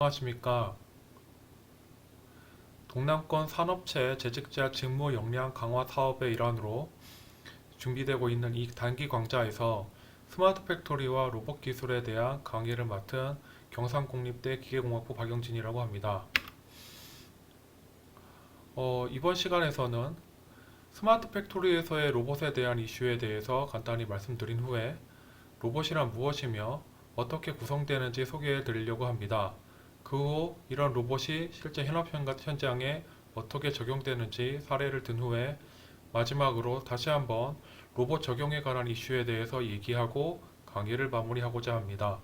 안녕하십니까. 동남권 산업체 재직자 직무 역량 강화 사업의 일환으로 준비되고 있는 이 단기 강좌에서 스마트 팩토리와 로봇 기술에 대한 강의를 맡은 경상국립대 기계공학부 박영진이라고 합니다. 이번 시간에서는 스마트 팩토리에서의 로봇에 대한 이슈에 대해서 간단히 말씀드린 후에 로봇이란 무엇이며 어떻게 구성되는지 소개해 드리려고 합니다. 그 후 이런 로봇이 실제 현장에 어떻게 적용되는지 사례를 든 후에 마지막으로 다시 한번 로봇 적용에 관한 이슈에 대해서 얘기하고 강의를 마무리하고자 합니다.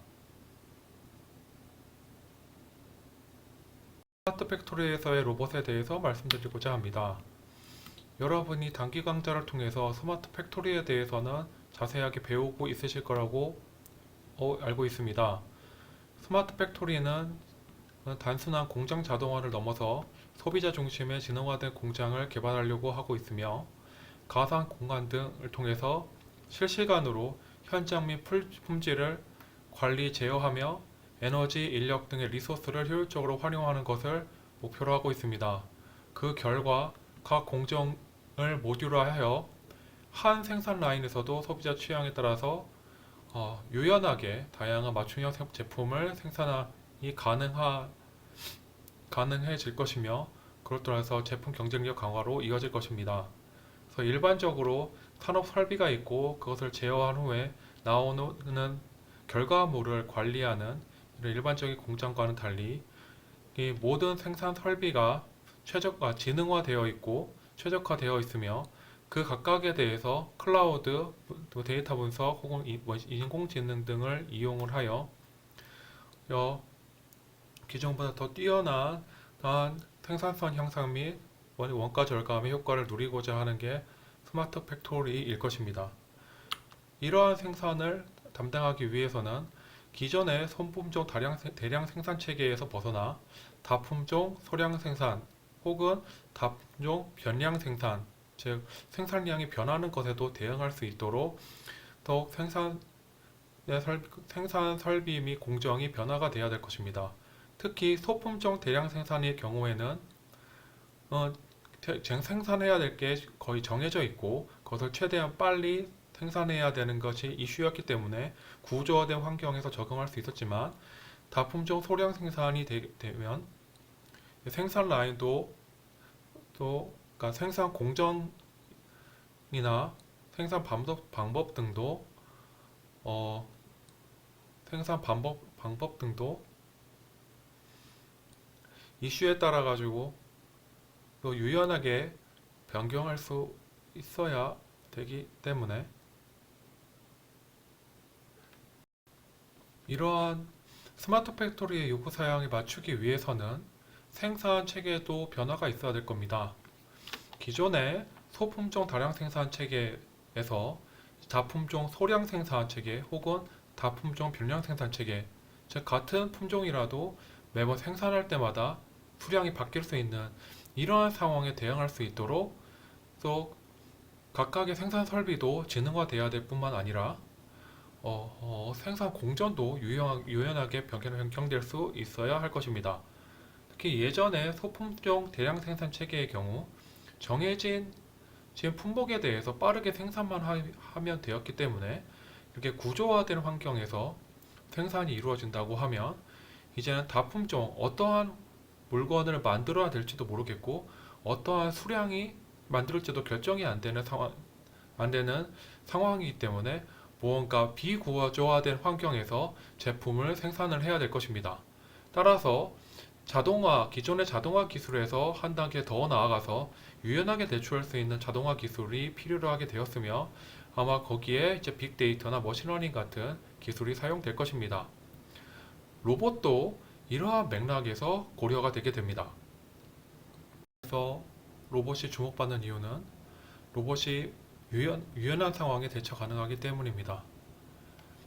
스마트 팩토리에서의 로봇에 대해서 말씀드리고자 합니다. 여러분이 단기 강좌를 통해서 스마트 팩토리에 대해서는 자세하게 배우고 있으실 거라고 알고 있습니다. 스마트 팩토리는 단순한 공장 자동화를 넘어서 소비자 중심의 지능화된 공장을 개발하려고 하고 있으며 가상 공간 등을 통해서 실시간으로 현장 및 품질을 관리, 제어하며 에너지, 인력 등의 리소스를 효율적으로 활용하는 것을 목표로 하고 있습니다. 그 결과 각 공정을 모듈화하여 한 생산 라인에서도 소비자 취향에 따라서 유연하게 다양한 맞춤형 제품을 생산이 가능해질 것이며 그로 따라서 제품 경쟁력 강화로 이어질 것입니다. 그래서 일반적으로 산업 설비가 있고 그것을 제어한 후에 나오는 결과물을 관리하는 이런 일반적인 공장과는 달리 이 모든 생산 설비가 지능화되어 있고 최적화되어 있으며 그 각각에 대해서 클라우드, 또 데이터 분석 혹은 인공지능 등을 이용을 하여 기존보다 더 뛰어난 생산성 향상 및 원가 절감의 효과를 누리고자 하는 게 스마트 팩토리일 것입니다. 이러한 생산을 담당하기 위해서는 기존의 손품종 대량 생산 체계에서 벗어나 다품종 소량 생산 혹은 다품종 변량 생산, 즉 생산량이 변하는 것에도 대응할 수 있도록 더욱 생산 설비 및 공정이 변화가 되어야 될 것입니다. 특히 소품종 대량 생산의 경우에는 생산해야 될 게 거의 정해져 있고 그것을 최대한 빨리 생산해야 되는 것이 이슈였기 때문에 구조화된 환경에서 적응할 수 있었지만 다품종 소량 생산이 되면 생산 라인도 그러니까 생산 공정이나 생산 방법 등도 어, 생산 방법 등도 이슈에 따라 가지고 또 유연하게 변경할 수 있어야 되기 때문에 이러한 스마트 팩토리의 요구 사양에 맞추기 위해서는 생산 체계에도 변화가 있어야 될 겁니다. 기존의 소품종 다량 생산 체계에서 다품종 소량 생산 체계 혹은 다품종 변량 생산 체계, 즉 같은 품종이라도 매번 생산할 때마다 수량이 바뀔 수 있는 이러한 상황에 대응할 수 있도록 또 각각의 생산 설비도 지능화돼야 될 뿐만 아니라 생산 공정도 유연하게 변경될 수 있어야 할 것입니다. 특히 예전에 소품종 대량 생산 체계의 경우 정해진 지금 품목에 대해서 빠르게 생산만 하면 되었기 때문에 이렇게 구조화된 환경에서 생산이 이루어진다고 하면 이제는 다품종 어떠한 물건을 만들어야 될지도 모르겠고 어떠한 수량이 만들지도 결정이 안 되는 상황이기 때문에 무언가 비구조화된 환경에서 제품을 생산을 해야 될 것입니다. 따라서 기존의 자동화 기술에서 한 단계 더 나아가서 유연하게 대처할 수 있는 자동화 기술이 필요로 하게 되었으며 아마 거기에 이제 빅데이터나 머신러닝 같은 기술이 사용될 것입니다. 로봇도 이러한 맥락에서 고려가 되게 됩니다. 그래서 로봇이 주목받는 이유는 로봇이 유연한 상황에 대처 가능하기 때문입니다.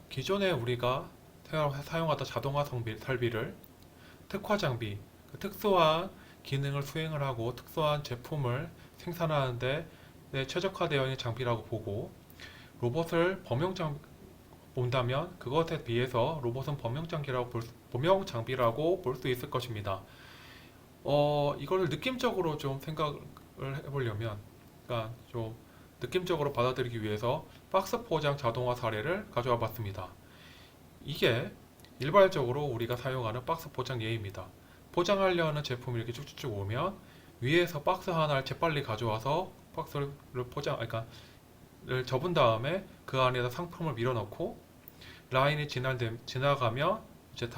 기존에 우리가 사용하던 자동화 설비를 특화 장비, 특수한 기능을 수행을 하고 특수한 제품을 생산하는데 최적화되어 있는 장비라고 보고 로봇을 온다면 그것에 비해서 로봇은 범용 장비라고 볼 수 있을 것입니다. 이걸 느낌적으로 좀 생각을 해보려면, 그러니까 좀 느낌적으로 받아들이기 위해서 박스 포장 자동화 사례를 가져와 봤습니다. 이게 일괄적으로 우리가 사용하는 박스 포장 예입니다. 포장하려는 제품이 이렇게 쭉쭉쭉 오면 위에서 박스 하나를 재빨리 가져와서 박스를 그러니까 를 접은 다음에 그 안에다 상품을 밀어넣고 라인이 지나가면 이제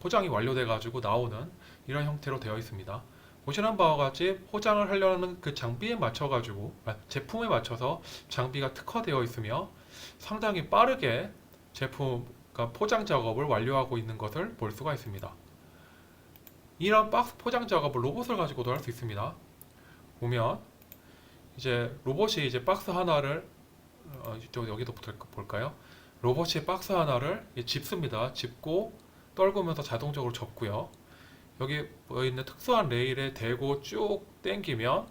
포장이 완료돼 가지고 나오는 이런 형태로 되어 있습니다. 보시는 바와 같이 포장을 하려는 그 장비에 맞춰 가지고 제품에 맞춰서 장비가 특화되어 있으며 상당히 빠르게 그러니까 포장 작업을 완료하고 있는 것을 볼 수가 있습니다. 이런 박스 포장 작업을 로봇을 가지고도 할 수 있습니다. 보면 이제 로봇이 이제 박스 하나를 여기도 볼까요? 로봇이 박스 하나를 짚습니다. 짚고 떨구면서 자동적으로 접고요. 여기 있는 특수한 레일에 대고 쭉 당기면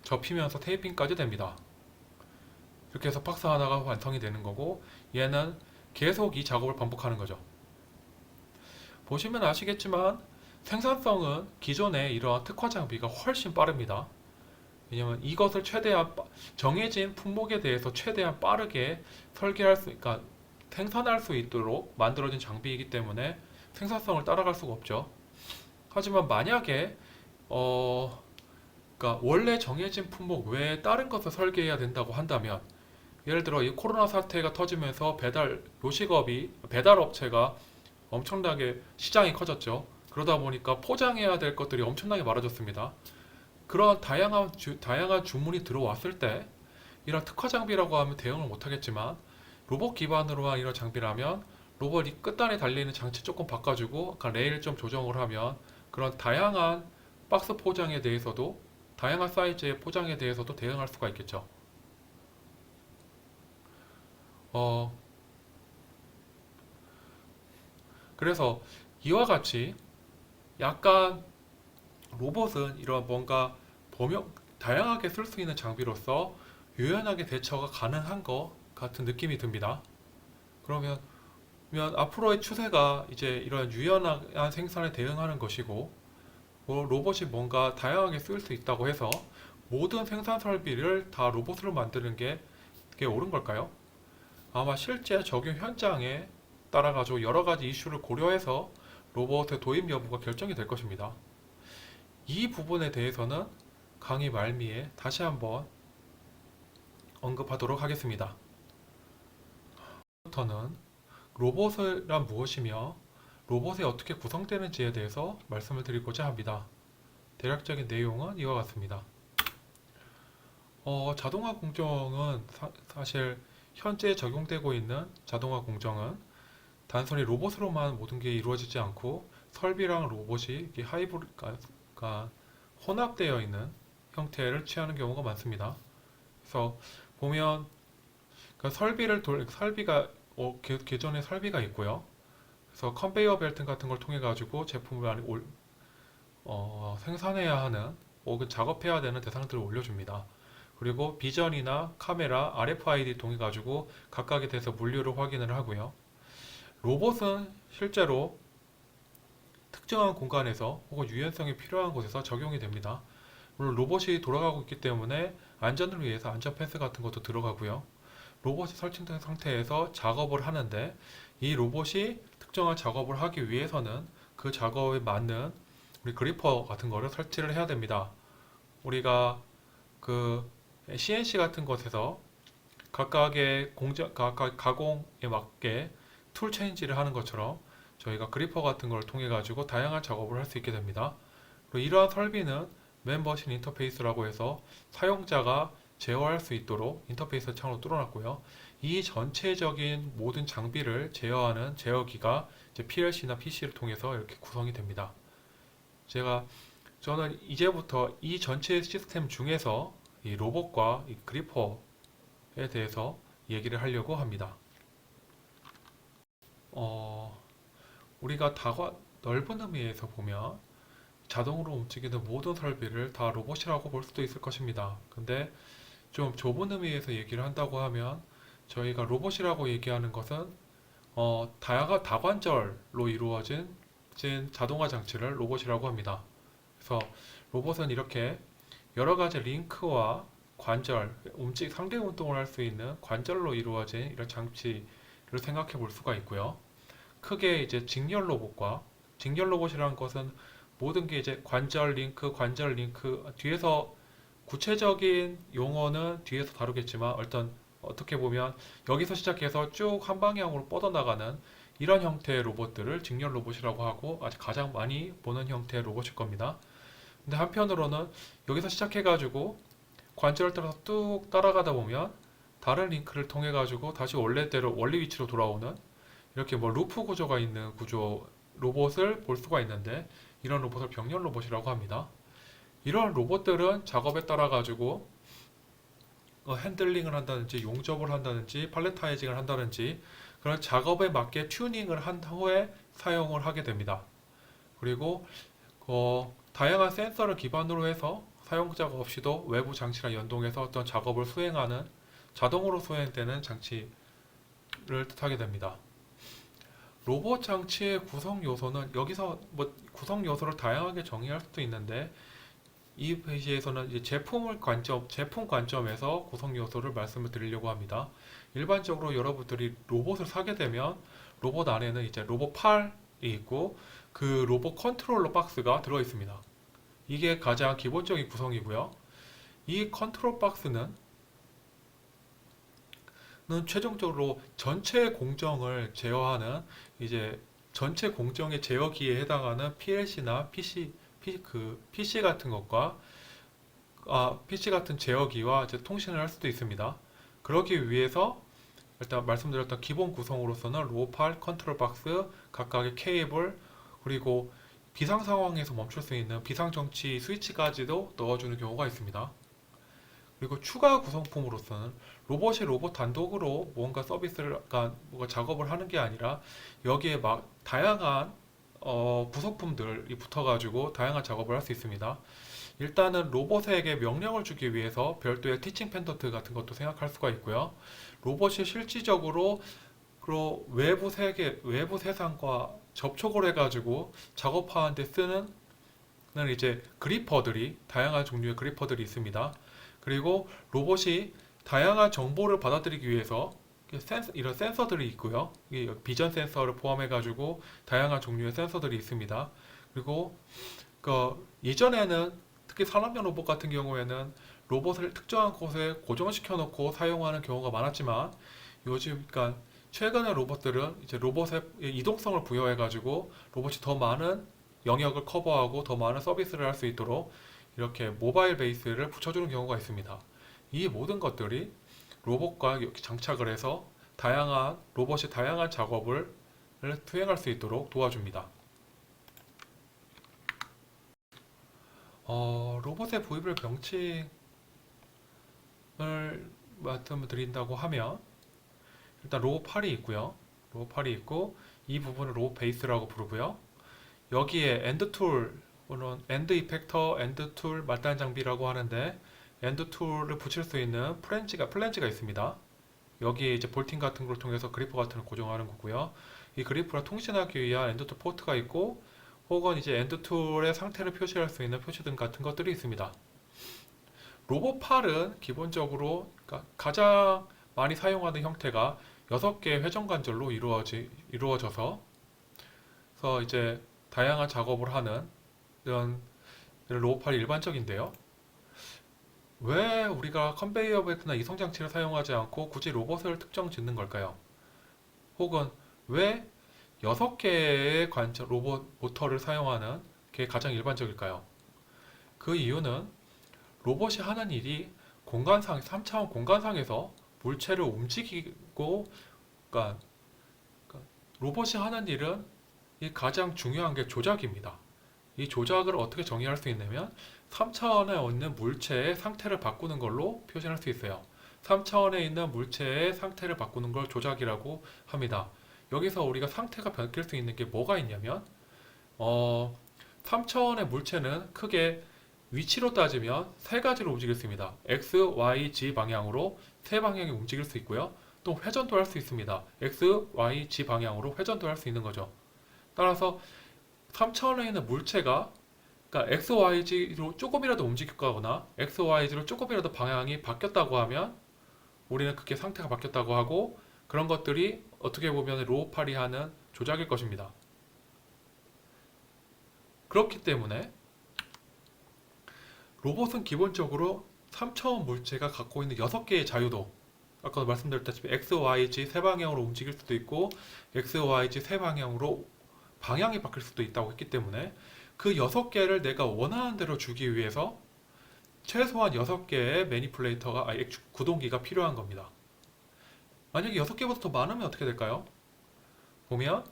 접히면서 테이핑까지 됩니다. 이렇게 해서 박스 하나가 완성이 되는 거고, 얘는 계속 이 작업을 반복하는 거죠. 보시면 아시겠지만 생산성은 기존의 이러한 특화 장비가 훨씬 빠릅니다. 왜냐면 이것을 최대한 정해진 품목에 대해서 최대한 빠르게 그러니까 생산할 수 있도록 만들어진 장비이기 때문에 생산성을 따라갈 수가 없죠. 하지만 만약에 그러니까 원래 정해진 품목 외에 다른 것을 설계해야 된다고 한다면, 예를 들어 이 코로나 사태가 터지면서 배달 업체가 엄청나게 시장이 커졌죠. 그러다 보니까 포장해야 될 것들이 엄청나게 많아졌습니다. 그런 다양한 주문이 들어왔을 때 이런 특화 장비라고 하면 대응을 못하겠지만, 로봇 기반으로 한 이런 장비라면 로봇이 끝단에 달리는 장치 조금 바꿔주고 레일 좀 조정을 하면 그런 다양한 박스 포장에 대해서도, 다양한 사이즈의 포장에 대해서도 대응할 수가 있겠죠. 그래서 이와 같이 약간 로봇은 이런 뭔가 다양하게 쓸 수 있는 장비로서 유연하게 대처가 가능한 것 같은 느낌이 듭니다. 그러면 앞으로의 추세가 이제 이런 유연한 생산에 대응하는 것이고, 로봇이 뭔가 다양하게 쓸 수 있다고 해서 모든 생산 설비를 다 로봇으로 만드는 게 그게 옳은 걸까요? 아마 실제 적용 현장에 따라 가지고 여러 가지 이슈를 고려해서 로봇의 도입 여부가 결정이 될 것입니다. 이 부분에 대해서는 강의 말미에 다시 한번 언급하도록 하겠습니다. 부터는 로봇이란 무엇이며 로봇이 어떻게 구성되는지에 대해서 말씀을 드리고자 합니다. 대략적인 내용은 이와 같습니다. 자동화 공정은 사실 현재 적용되고 있는 자동화 공정은 단순히 로봇으로만 모든 게 이루어지지 않고 설비랑 로봇이 그러니까 혼합되어 있는 형태를 취하는 경우가 많습니다. 그래서 보면 기존에 설비가 있고요. 그래서 컨베이어 벨트 같은 걸 통해 가지고 제품을 생산해야 하는 혹은 작업해야 되는 대상들을 올려줍니다. 그리고 비전이나 카메라, RFID 통해 가지고 각각에 대해서 물류를 확인을 하고요. 로봇은 실제로 특정한 공간에서 혹은 유연성이 필요한 곳에서 적용이 됩니다. 물론 로봇이 돌아가고 있기 때문에 안전을 위해서 안전 펜스 같은 것도 들어가고요. 로봇이 설치된 상태에서 작업을 하는데, 이 로봇이 특정한 작업을 하기 위해서는 그 작업에 맞는 우리 그리퍼 같은 거를 설치를 해야 됩니다. 우리가 그 CNC 같은 곳에서 각각 가공에 맞게 툴 체인지를 하는 것처럼 저희가 그리퍼 같은 걸 통해 가지고 다양한 작업을 할 수 있게 됩니다. 그리고 이러한 설비는 맨머신 인터페이스라고 해서 사용자가 제어할 수 있도록 인터페이스 창으로 뚫어놨고요. 이 전체적인 모든 장비를 제어하는 제어기가 이제 PLC나 PC를 통해서 이렇게 구성이 됩니다. 저는 이제부터 이 전체 시스템 중에서 이 로봇과 이 그리퍼에 대해서 얘기를 하려고 합니다. 우리가 넓은 의미에서 보면 자동으로 움직이는 모든 설비를 다 로봇이라고 볼 수도 있을 것입니다. 근데 좀 좁은 의미에서 얘기를 한다고 하면 저희가 로봇이라고 얘기하는 것은 다관절로 이루어진 자동화 장치를 로봇이라고 합니다. 그래서 로봇은 이렇게 여러 가지 링크와 관절, 상대 운동을 할 수 있는 관절로 이루어진 이런 장치를 생각해 볼 수가 있고요. 크게 이제 직렬 로봇이라는 것은 모든 게 이제 관절 링크 뒤에서 구체적인 용어는 뒤에서 다루겠지만 어떻게 보면 여기서 시작해서 쭉 한 방향으로 뻗어나가는 이런 형태의 로봇들을 직렬 로봇이라고 하고 아주 가장 많이 보는 형태의 로봇일 겁니다. 근데 한편으로는 여기서 시작해가지고 관절을 따라서 뚝 따라가다 보면 다른 링크를 통해 가지고 다시 원래대로 원리 위치로 돌아오는 이렇게 뭐 루프 구조가 있는 구조 로봇을 볼 수가 있는데 이런 로봇을 병렬 로봇이라고 합니다. 이런 로봇들은 작업에 따라 가지고 핸들링을 한다든지 용접을 한다든지 팔레타이징을 한다든지 그런 작업에 맞게 튜닝을 한 후에 사용을 하게 됩니다. 그리고 다양한 센서를 기반으로 해서 사용자가 없이도 외부 장치랑 연동해서 어떤 작업을 수행하는 자동으로 수행되는 장치를 뜻하게 됩니다. 로봇 장치의 구성 요소는 여기서 뭐 구성 요소를 다양하게 정의할 수도 있는데 이 페이지에서는 이제 제품 관점에서 구성 요소를 말씀을 드리려고 합니다. 일반적으로 여러분들이 로봇을 사게 되면 로봇 안에는 이제 로봇 팔이 있고 그 로봇 컨트롤러 박스가 들어 있습니다. 이게 가장 기본적인 구성이고요. 이 컨트롤 박스는 최종적으로 전체 공정을 제어하는 이제 전체 공정의 제어기에 해당하는 PLC나 PC 같은 것과 PC 같은 제어기와 이제 통신을 할 수도 있습니다. 그러기 위해서 일단 말씀드렸던 기본 구성으로서는 로팔, 컨트롤 박스, 각각의 케이블, 그리고 비상 상황에서 멈출 수 있는 비상정치 스위치까지도 넣어주는 경우가 있습니다. 그리고 추가 구성품으로서는 로봇이 로봇 단독으로 뭔가 뭔가 작업을 하는 게 아니라 여기에 막 다양한 부속품들이 붙어가지고 다양한 작업을 할 수 있습니다. 일단은 로봇에게 명령을 주기 위해서 별도의 티칭 펜던트 같은 것도 생각할 수가 있고요. 로봇이 실질적으로 외부 세상과 접촉을 해가지고 작업하는 데 쓰는 이제 다양한 종류의 그리퍼들이 있습니다. 그리고 로봇이 다양한 정보를 받아들이기 위해서 이런 센서들이 있고요. 비전 센서를 포함해가지고 다양한 종류의 센서들이 있습니다. 그리고 예전에는 특히 산업용 로봇 같은 경우에는 로봇을 특정한 곳에 고정시켜 놓고 사용하는 경우가 많았지만 그러니까 최근의 로봇들은 이제 로봇에 이동성을 부여해가지고 로봇이 더 많은 영역을 커버하고 더 많은 서비스를 할 수 있도록 이렇게 모바일 베이스를 붙여주는 경우가 있습니다. 이 모든 것들이 로봇과 이렇게 장착을 해서 로봇이 다양한 작업을 수행할 수 있도록 도와줍니다. 로봇의 부위별 명칭을 말씀드린다고 하면 일단 로봇 팔이 있고요. 로봇 팔이 있고 이 부분을 로봇 베이스라고 부르고요. 여기에 엔드 툴 또는 엔드 이펙터, 엔드 툴 말단 장비라고 하는데 엔드 툴을 붙일 수 있는 플랜지가 있습니다. 여기에 이제 볼팅 같은 걸 통해서 그리퍼 같은 걸 고정하는 거고요. 이 그리퍼랑 통신하기 위한 엔드 툴 포트가 있고 혹은 이제 엔드 툴의 상태를 표시할 수 있는 표시등 같은 것들이 있습니다. 로봇 팔은 기본적으로 가장 많이 사용하는 형태가 6개의 회전 관절로 이루어져서 그래서 이제 다양한 작업을 하는 이런 로봇 팔이 일반적인데요. 왜 우리가 컨베이어 벨트나 이송 장치를 사용하지 않고 굳이 로봇을 특정 짓는 걸까요? 혹은 왜 6개의 로봇 모터를 사용하는 게 가장 일반적일까요? 그 이유는 로봇이 하는 일이 3차원 공간상에서 물체를 움직이고, 그러니까 로봇이 하는 일은 가장 중요한 게 조작입니다. 이 조작을 어떻게 정의할 수 있냐면 3차원에 있는 물체의 상태를 바꾸는 걸로 표현할 수 있어요. 3차원에 있는 물체의 상태를 바꾸는 걸 조작이라고 합니다. 여기서 우리가 상태가 바뀔 수 있는 게 뭐가 있냐면 3차원의 물체는 크게 위치로 따지면 세 가지로 움직일 수 있습니다. X, Y, Z 방향으로 세 방향이 움직일 수 있고요. 또 회전도 할 수 있습니다. X, Y, Z 방향으로 회전도 할 수 있는 거죠. 따라서 3차원에 있는 물체가 그러니까 X, Y, Z로 조금이라도 움직였거나 X, Y, Z로 조금이라도 방향이 바뀌었다고 하면 우리는 그게 상태가 바뀌었다고 하고 그런 것들이 어떻게 보면 로봇팔이 하는 조작일 것입니다. 그렇기 때문에 로봇은 기본적으로 3차원 물체가 갖고 있는 6개의 자유도 아까도 말씀드렸다시피 X, Y, Z 세 방향으로 움직일 수도 있고 X, Y, Z 세 방향으로 방향이 바뀔 수도 있다고 했기 때문에 그 6개를 내가 원하는 대로 주기 위해서 최소한 6개의 매니플레이터가 구동기가 필요한 겁니다. 만약에 6개보다 더 많으면 어떻게 될까요? 보면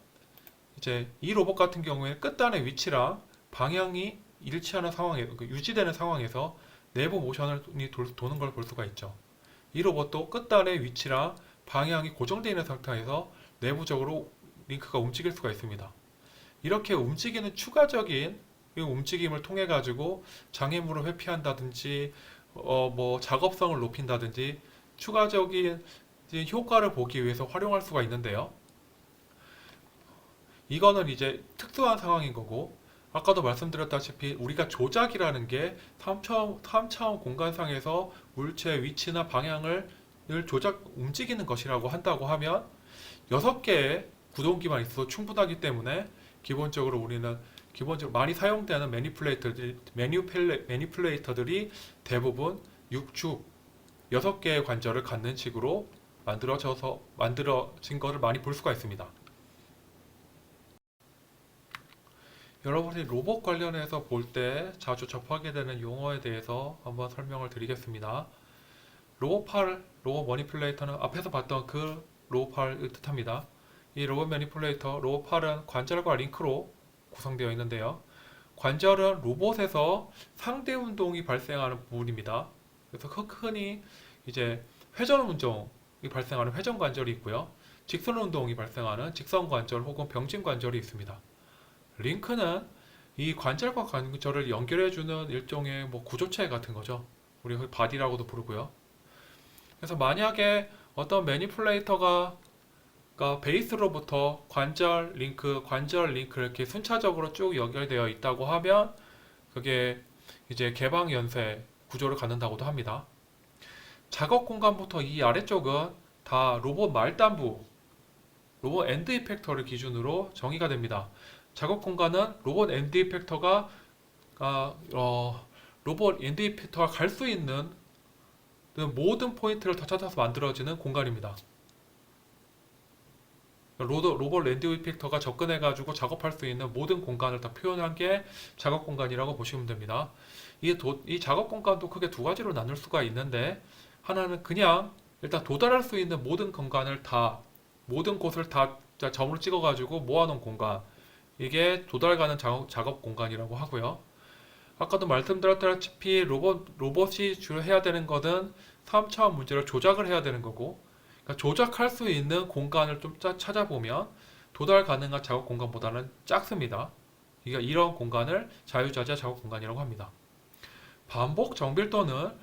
이제 이 로봇 같은 경우에는 끝단의 위치랑 방향이 일치하는 상황에 유지되는 상황에서 내부 모션이 도는 걸 볼 수가 있죠. 이 로봇도 끝단의 위치랑 방향이 고정되어 있는 상태에서 내부적으로 링크가 움직일 수가 있습니다. 이렇게 움직이는 추가적인 움직임을 통해 가지고 장애물을 회피한다든지 뭐 작업성을 높인다든지 추가적인 효과를 보기 위해서 활용할 수가 있는데요. 이거는 이제 특수한 상황인 거고 아까도 말씀드렸다시피 우리가 조작이라는 게 3차원 공간상에서 물체의 위치나 방향을 움직이는 것이라고 한다고 하면 6개의 구동기만 있어도 충분하기 때문에 기본적으로 우리는 많이 사용되는 매니플레이터들이 대부분 6축 6개의 관절을 갖는 식으로 만들어진 것을 많이 볼 수가 있습니다. 여러분이 로봇 관련해서 볼 때 자주 접하게 되는 용어에 대해서 한번 설명을 드리겠습니다. 로봇 머니플레이터는 앞에서 봤던 그 로봇팔을 뜻합니다. 이 로봇 매니플레이터, 로봇팔은 관절과 링크로 구성되어 있는데요. 관절은 로봇에서 상대 운동이 발생하는 부분입니다. 그래서 흔히 이제 회전 운동이 발생하는 회전 관절이 있고요. 직선 운동이 발생하는 직선 관절 혹은 병진 관절이 있습니다. 링크는 이 관절과 관절을 연결해주는 일종의 구조체 같은 거죠. 우리 바디라고도 부르고요. 그래서 만약에 어떤 매니플레이터가 베이스로부터 관절 링크 이렇게 순차적으로 쭉 연결되어 있다고 하면 그게 이제 개방 연쇄 구조를 갖는다고도 합니다. 작업 공간부터 이 아래쪽은 다 로봇 말단부, 로봇 엔드 이펙터를 기준으로 정의가 됩니다. 작업 공간은 로봇 엔드 이펙터가 갈 수 있는 모든 포인트를 다 찾아서 만들어지는 공간입니다. 로봇 엔드 이펙터가 접근해가지고 작업할 수 있는 모든 공간을 다 표현한 게 작업 공간이라고 보시면 됩니다. 이 작업 공간도 크게 두 가지로 나눌 수가 있는데 하나는 그냥 일단 도달할 수 있는 모든 곳을 다 점으로 찍어가지고 모아놓은 공간, 이게 도달 가능 작업 공간이라고 하고요. 아까도 말씀드렸다시피 로봇이 주로 해야 되는 것은 3차원 문제를 조작을 해야 되는 거고, 그러니까 조작할 수 있는 공간을 좀 찾아보면 도달 가능한 작업 공간보다는 작습니다. 그러니까 이런 공간을 자유자재 작업 공간이라고 합니다. 반복 정밀도는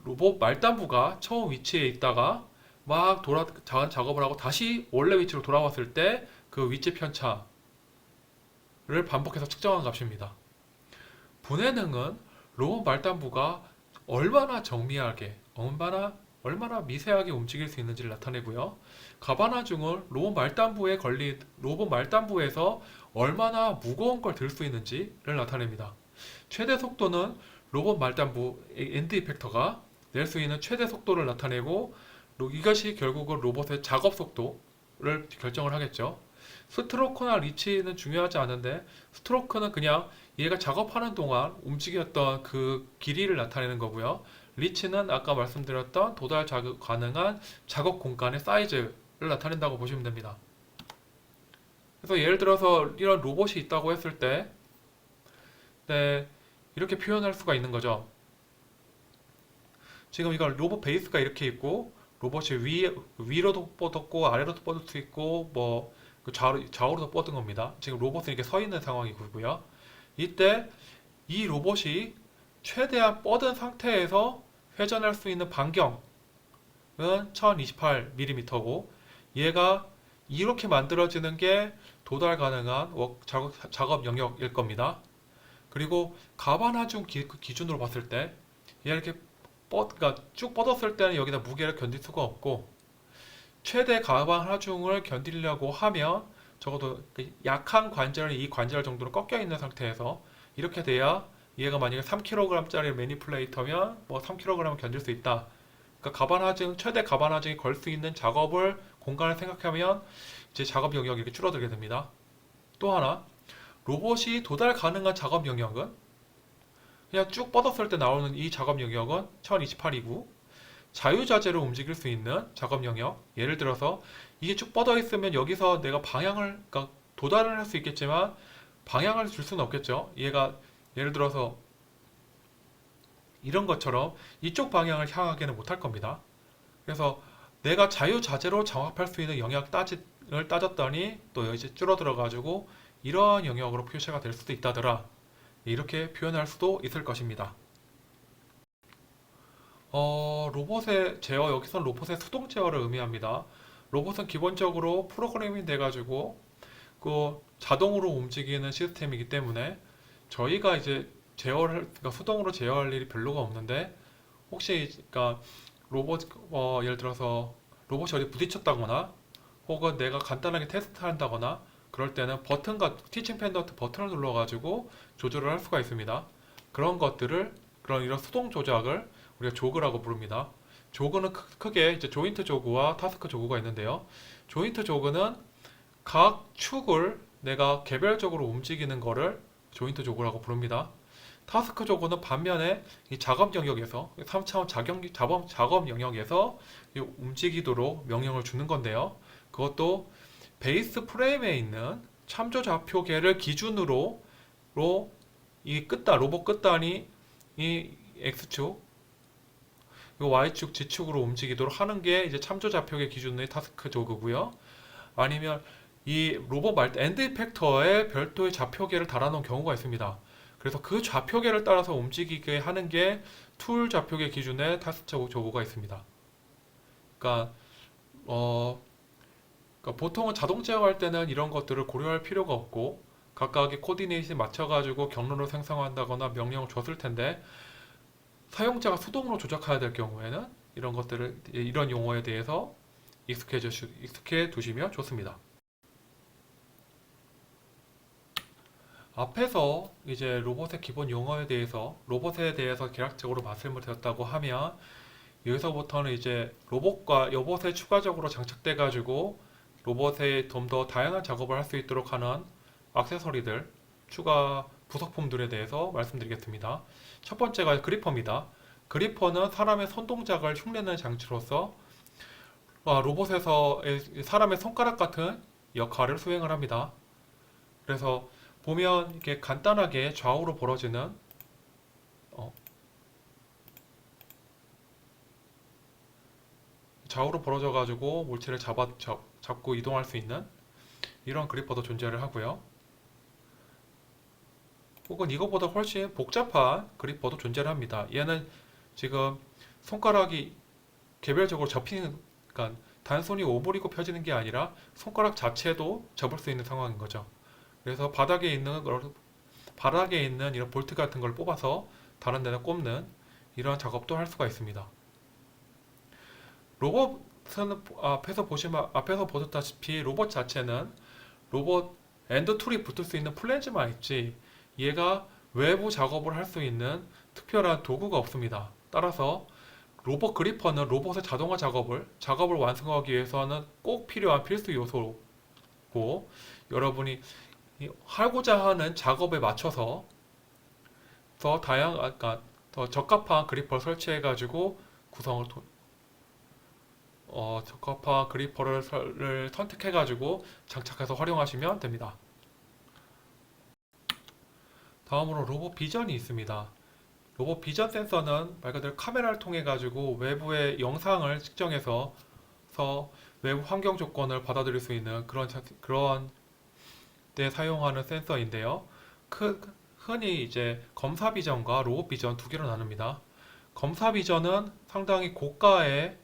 로봇 말단부가 처음 위치에 있다가 막 작업을 하고 다시 원래 위치로 돌아왔을 때 그 위치 편차를 반복해서 측정한 값입니다. 분해능은 로봇 말단부가 얼마나 정밀하게, 얼마나 미세하게 움직일 수 있는지를 나타내고요. 가반화중은 로봇 말단부에서 얼마나 무거운 걸 들 수 있는지를 나타냅니다. 최대 속도는 로봇 말단부 엔드 이펙터가 낼 수 있는 최대 속도를 나타내고 이것이 결국은 로봇의 작업 속도를 결정을 하겠죠. 스트로크나 리치는 중요하지 않은데 스트로크는 그냥 얘가 작업하는 동안 움직였던 그 길이를 나타내는 거고요. 리치는 아까 말씀드렸던 도달 가능한 작업 공간의 사이즈를 나타낸다고 보시면 됩니다. 그래서 예를 들어서 이런 로봇이 있다고 했을 때 네, 이렇게 표현할 수가 있는 거죠. 지금 이거 로봇 베이스가 이렇게 있고 로봇이 위로도 뻗었고 아래로도 뻗을 수 있고 좌우로도 뻗은 겁니다. 지금 로봇은 이렇게 서 있는 상황이고요. 이때 이 로봇이 최대한 뻗은 상태에서 회전할 수 있는 반경은 1028mm고 얘가 이렇게 만들어지는 게 도달 가능한 작업 영역일 겁니다. 그리고 가반 하중 기준으로 봤을 때 얘 이렇게 그러니까 쭉 뻗었을 때는 여기다 무게를 견딜 수가 없고 최대 가반 하중을 견디려고 하면 적어도 약한 관절, 이 관절 정도로 꺾여 있는 상태에서 이렇게 돼야 얘가 만약에 3kg짜리 매니플레이터면 뭐 3kg을 견딜 수 있다. 그러니까 가반 하중, 최대 가반 하중이 걸 수 있는 작업을 공간을 생각하면 이제 작업 영역이 이렇게 줄어들게 됩니다. 또 하나, 로봇이 도달 가능한 작업 영역은 그냥 쭉 뻗었을 때 나오는 이 작업 영역은 1028이고 자유자재로 움직일 수 있는 작업 영역, 예를 들어서 이게 쭉 뻗어 있으면 여기서 내가 방향을 그러니까 도달을 할 수 있겠지만 방향을 줄 수는 없겠죠. 얘가 예를 들어서 이런 것처럼 이쪽 방향을 향하게는 못할 겁니다. 그래서 내가 자유자재로 장악할 수 있는 영역 을 따졌더니 또 이제 줄어들어 가지고 이러한 영역으로 표시가 될 수도 있다더라. 이렇게 표현할 수도 있을 것입니다. 로봇의 제어, 여기서는 로봇의 수동 제어를 의미합니다. 로봇은 기본적으로 프로그래밍 돼가지고 그 자동으로 움직이는 시스템이기 때문에 저희가 이제 그러니까 수동으로 제어할 일이 별로가 없는데 혹시 그러니까 로봇 예를 들어서 로봇이 어디 부딪혔다거나 혹은 내가 간단하게 테스트한다거나 그럴 때는 티칭 펜던트 버튼을 눌러가지고 조절을 할 수가 있습니다. 그런 이런 수동 조작을 우리가 조그라고 부릅니다. 조그는 크게 이제 조인트 조그와 타스크 조그가 있는데요. 조인트 조그는 각 축을 내가 개별적으로 움직이는 거를 조인트 조그라고 부릅니다. 타스크 조그는 반면에 이 작업 영역에서 3차원 작업 영역에서 움직이도록 명령을 주는 건데요. 그것도 베이스 프레임에 있는 참조 좌표계를 기준으로 로봇 끝단이 이 X축, 이 Y축, Z축으로 움직이도록 하는 게 이제 참조 좌표계 기준의 타스크 조그고요. 아니면 이 로봇 엔드 이펙터에 별도의 좌표계를 달아놓은 경우가 있습니다. 그래서 그 좌표계를 따라서 움직이게 하는 게 툴 좌표계 기준의 타스크 조그가 있습니다. 그러니까 보통은 자동 제어할 때는 이런 것들을 고려할 필요가 없고 각각의 코디네이션 맞춰가지고 경로를 생성한다거나 명령을 줬을 텐데 사용자가 수동으로 조작해야 될 경우에는 이런 용어에 대해서 익숙해 두시면 좋습니다. 앞에서 이제 로봇의 기본 용어에 대해서 로봇에 대해서 개략적으로 말씀을 드렸다고 하면 여기서부터는 이제 로봇에 추가적으로 장착돼 가지고 로봇에 좀 더 다양한 작업을 할 수 있도록 하는 액세서리들, 추가 부속품들에 대해서 말씀드리겠습니다. 첫 번째가 그리퍼입니다. 그리퍼는 사람의 손 동작을 흉내내는 장치로서 로봇에서 사람의 손가락 같은 역할을 수행을 합니다. 그래서 보면 이렇게 간단하게 좌우로 벌어지는 좌우로 벌어져 가지고 물체를 잡고 이동할 수 있는 이런 그리퍼도 존재를 하고요. 혹은 이것보다 훨씬 복잡한 그리퍼도 존재를 합니다. 얘는 지금 손가락이 개별적으로 그러니까 단순히 오므리고 펴지는 게 아니라 손가락 자체도 접을 수 있는 상황인 거죠. 그래서 바닥에 있는 이런 볼트 같은 걸 뽑아서 다른 데다 꼽는 이런 작업도 할 수가 있습니다. 로봇은 앞에서 보셨다시피 로봇 자체는 로봇 엔드 툴이 붙을 수 있는 플래지만 있지 얘가 외부 작업을 할 수 있는 특별한 도구가 없습니다. 따라서 로봇 그리퍼는 로봇의 자동화 작업을 완성하기 위해서는 꼭 필요한 필수 요소고 여러분이 하고자 하는 작업에 맞춰서 더 적합한 그리퍼를 설치해 가지고 적합한 그리퍼를 선택해 가지고 장착해서 활용하시면 됩니다. 다음으로 로봇 비전이 있습니다. 로봇 비전 센서는 말 그대로 카메라를 통해 가지고 외부의 영상을 측정해서 외부 환경 조건을 받아들일 수 있는 그런 때 사용하는 센서인데요. 흔히 이제 검사 비전과 로봇 비전 두 개로 나눕니다. 검사 비전은 상당히 고가의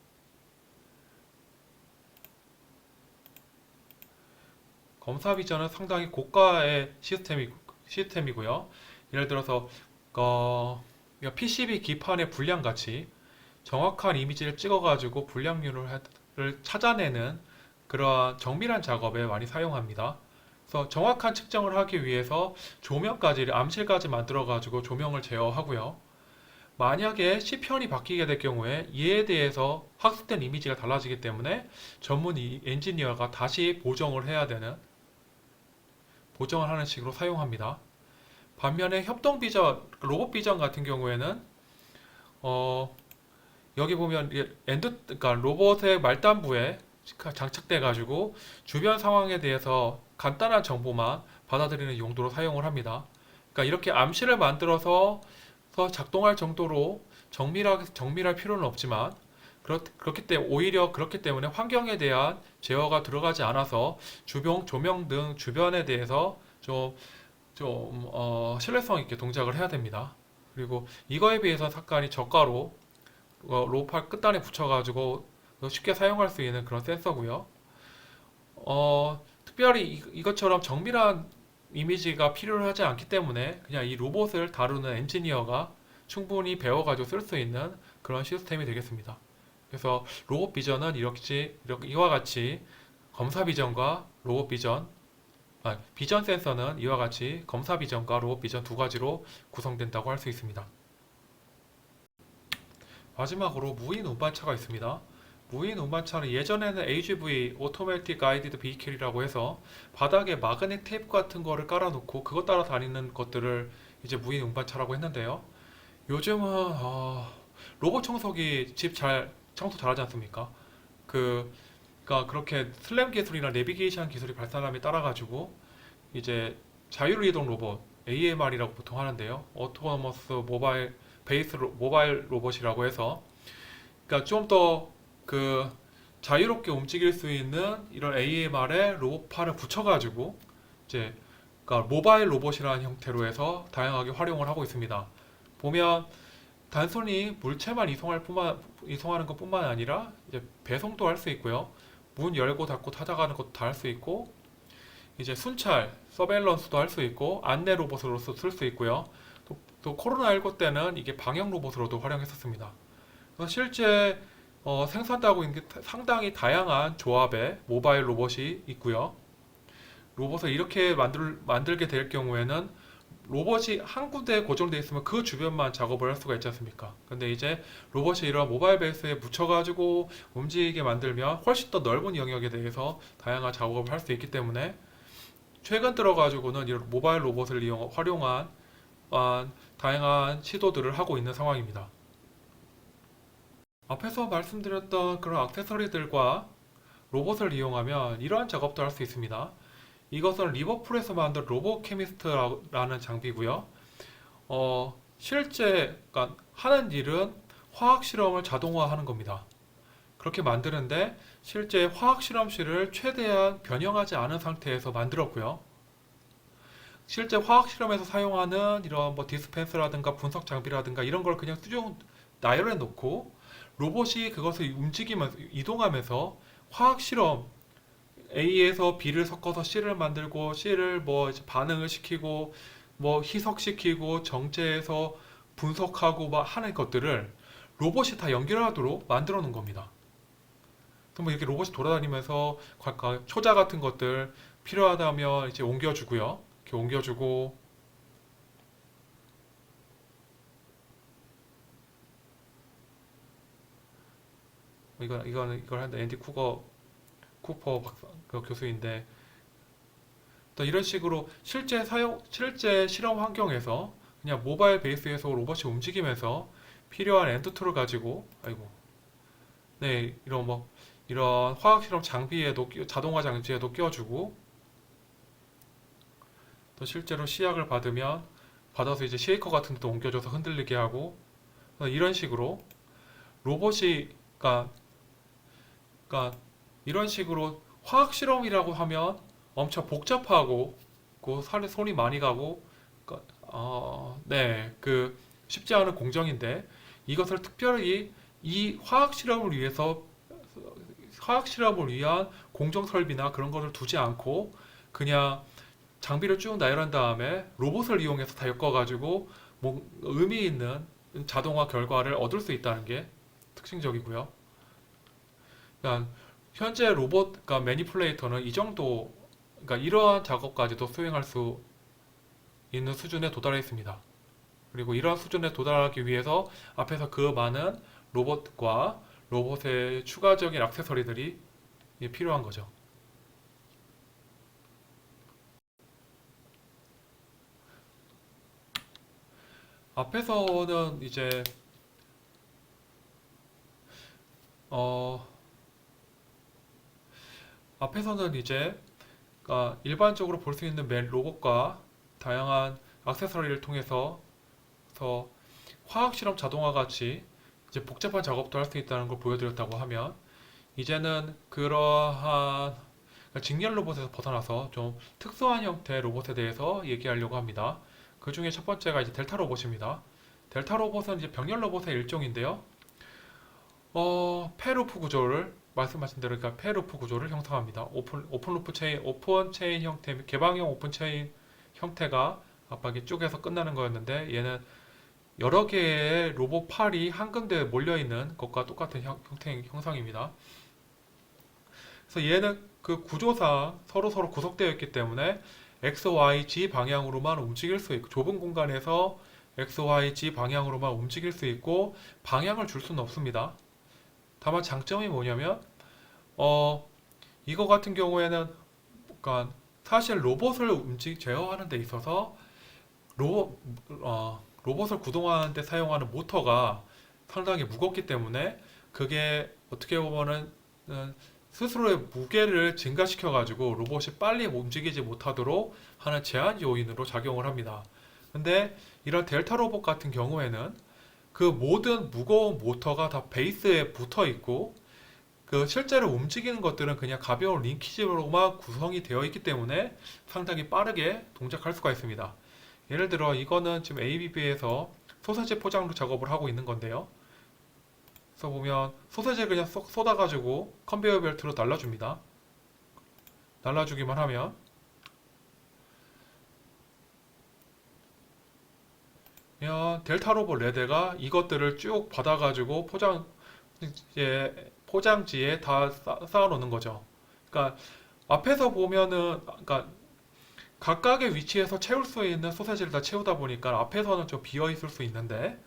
검사 비전은 상당히 고가의 시스템이고요. 예를 들어서 PCB 기판의 불량 같이 정확한 이미지를 찍어가지고 불량률을 찾아내는 그러한 정밀한 작업에 많이 사용합니다. 그래서 정확한 측정을 하기 위해서 조명까지, 암실까지 만들어가지고 조명을 제어하고요. 만약에 시편이 바뀌게 될 경우에 이에 대해서 학습된 이미지가 달라지기 때문에 전문 엔지니어가 다시 보정을 하는 식으로 사용합니다. 반면에 협동 비전, 로봇 비전 같은 경우에는 여기 보면 그러니까 로봇의 말단부에 장착돼 가지고 주변 상황에 대해서 간단한 정보만 받아들이는 용도로 사용을 합니다. 그러니까 이렇게 암시를 만들어서 작동할 정도로 정밀할 필요는 없지만 그렇기 때문에 오히려 그렇기 때문에 환경에 대한 제어가 들어가지 않아서 조명 등 주변에 대해서 신뢰성 있게 동작을 해야 됩니다. 그리고 이거에 비해서 약간이 저가로 로우팔 끝단에 붙여가지고 쉽게 사용할 수 있는 그런 센서고요. 특별히 이것처럼 정밀한 이미지가 필요하지 않기 때문에 그냥 이 로봇을 다루는 엔지니어가 충분히 배워가지고 쓸 수 있는 그런 시스템이 되겠습니다. 그래서 로봇 비전은 이와 같이 검사 비전과 로봇 비전, 비전 센서는 이와 같이 검사 비전과 로봇 비전 두 가지로 구성된다고 할 수 있습니다. 마지막으로 무인 운반차가 있습니다. 무인 운반차는 예전에는 AGV, Automatic Guided Vehicle이라고 해서 바닥에 마그넷 테이프 같은 거를 깔아놓고 그것 따라 다니는 것들을 이제 무인 운반차라고 했는데요. 요즘은 로봇 청소기 집 청소 잘하지 않습니까? 그러니까 그렇게 슬램 기술이나 내비게이션 기술이 발달함에 따라가지고 이제 자율 이동 로봇 AMR이라고 보통 하는데요. 오토노머스 모바일 로봇이라고 해서 그러니까 좀 더 자유롭게 움직일 수 있는 이런 AMR에 로봇팔을 붙여가지고 이제 그러니까 모바일 로봇이라는 형태로 해서 다양하게 활용을 하고 있습니다. 보면 단순히 물체만 이송하는 것뿐만 아니라 이제 배송도 할 수 있고요. 문 열고 닫고 찾아가는 것도 다 할 수 있고 이제 순찰, 서베일런스도 할 수 있고 안내 로봇으로서 쓸 수 있고요. 또 코로나19 때는 이게 방역 로봇으로도 활용했었습니다. 그래서 실제 생산되고 있는 게 상당히 다양한 조합의 모바일 로봇이 있고요. 로봇을 이렇게 만들게 될 경우에는 로봇이 한 군데에 고정되어 있으면 그 주변만 작업을 할 수가 있지 않습니까? 근데 이제 로봇이 이런 모바일 베이스에 묻혀가지고 움직이게 만들면 훨씬 더 넓은 영역에 대해서 다양한 작업을 할 수 있기 때문에 최근 들어가지고는 이런 모바일 로봇을 활용한 다양한 시도들을 하고 있는 상황입니다. 앞에서 말씀드렸던 그런 액세서리들과 로봇을 이용하면 이러한 작업도 할 수 있습니다. 이것은 리버풀에서 만든 로봇 케미스트라는 장비고요. 실제 그러니까 하는 일은 화학 실험을 자동화하는 겁니다. 그렇게 만드는데 실제 화학 실험실을 최대한 변형하지 않은 상태에서 만들었고요. 실제 화학 실험에서 사용하는 이런 디스펜서라든가 분석 장비라든가 이런 걸 그냥 나열해 놓고 로봇이 그것을 이동하면서 화학 실험 A에서 B를 섞어서 C를 만들고 C를 이제 반응을 시키고 희석시키고 정제해서 분석하고 하는 것들을 로봇이 다 연결하도록 만들어 놓은 겁니다. 그럼 이렇게 로봇이 돌아다니면서 초자 같은 것들 필요하다면 이제 옮겨주고요. 이렇게 옮겨주고 이걸 하는 앤디 쿠퍼 교수인데 또 이런 식으로 실제 실험 환경에서 그냥 모바일 베이스에서 로봇이 움직이면서 필요한 엔드 툴을 가지고 이런 화학 실험 장비에도 자동화 장치에도 끼워주고 또 실제로 시약을 받아서 이제 쉐이커 같은 데도 옮겨줘서 흔들리게 하고 이런 식으로 로봇이 그러니까 이런 식으로 화학 실험이라고 하면 엄청 복잡하고 손이 많이 가고 쉽지 않은 공정인데 이것을 특별히 이 화학 실험을 위한 공정 설비나 그런 것을 두지 않고 그냥 장비를 쭉 나열한 다음에 로봇을 이용해서 다 엮어가지고 뭐 의미 있는 자동화 결과를 얻을 수 있다는 게 특징적이고요. 그러니까 현재 로봇, 그러니까 매니플레이터는 이 정도, 그러니까 이러한 작업까지도 수행할 수 있는 수준에 도달해 있습니다. 그리고 이러한 수준에 도달하기 위해서 앞에서 그 많은 로봇과 로봇의 추가적인 액세서리들이 필요한 거죠. 앞에서는 이제 어 앞에서는 이제 그러니까 일반적으로 볼 수 있는 로봇과 다양한 액세서리를 통해서 화학 실험 자동화 같이 이제 복잡한 작업도 할 수 있다는 걸 보여드렸다고 하면 이제는 그러한 그러니까 직렬 로봇에서 벗어나서 좀 특수한 형태의 로봇에 대해서 얘기하려고 합니다. 그 중에 첫 번째가 이제 델타 로봇입니다. 델타 로봇은 이제 병렬 로봇의 일종인데요. 페루프 구조를 말씀하신 대로 그러니까 페루프 구조를 형성합니다. 오픈 체인 형태, 개방형 오픈 체인 형태가 아까 이게 쪼개서 끝나는 거였는데 얘는 여러 개의 로봇 팔이 한 군데 몰려 있는 것과 똑같은 형태 형상입니다. 그래서 얘는 그 구조상 서로 구속되어 있기 때문에 X, Y, Z 방향으로만 움직일 수 있고 좁은 공간에서 X, Y, Z 방향으로만 움직일 수 있고 방향을 줄 수는 없습니다. 다만 장점이 뭐냐면 이거 같은 경우에는 그러니까 사실 로봇을 제어하는 데 있어서 로봇, 로봇을 구동하는 데 사용하는 모터가 상당히 무겁기 때문에 그게 어떻게 보면은 스스로의 무게를 증가시켜 가지고 로봇이 빨리 움직이지 못하도록 하는 제한 요인으로 작용을 합니다. 근데 이런 델타 로봇 같은 경우에는 그 모든 무거운 모터가 다 베이스에 붙어 있고 그 실제로 움직이는 것들은 그냥 가벼운 링키지로만 구성이 되어 있기 때문에 상당히 빠르게 동작할 수가 있습니다. 예를 들어 이거는 지금 ABB에서 소세지 포장 작업을 하고 있는 건데요. 그래서 보면 소세지를 그냥 쏙 쏟아가지고 컨베이어 벨트로 날라줍니다. 날라주기만 하면 델타 로봇 레드가 이것들을 쭉 받아가지고 포장지에 다 쌓아놓는 거죠. 그러니까 앞에서 보면은 그러니까 각각의 위치에서 채울 수 있는 소세지를 다 채우다 보니까 앞에서는 좀 비어 있을 수 있는데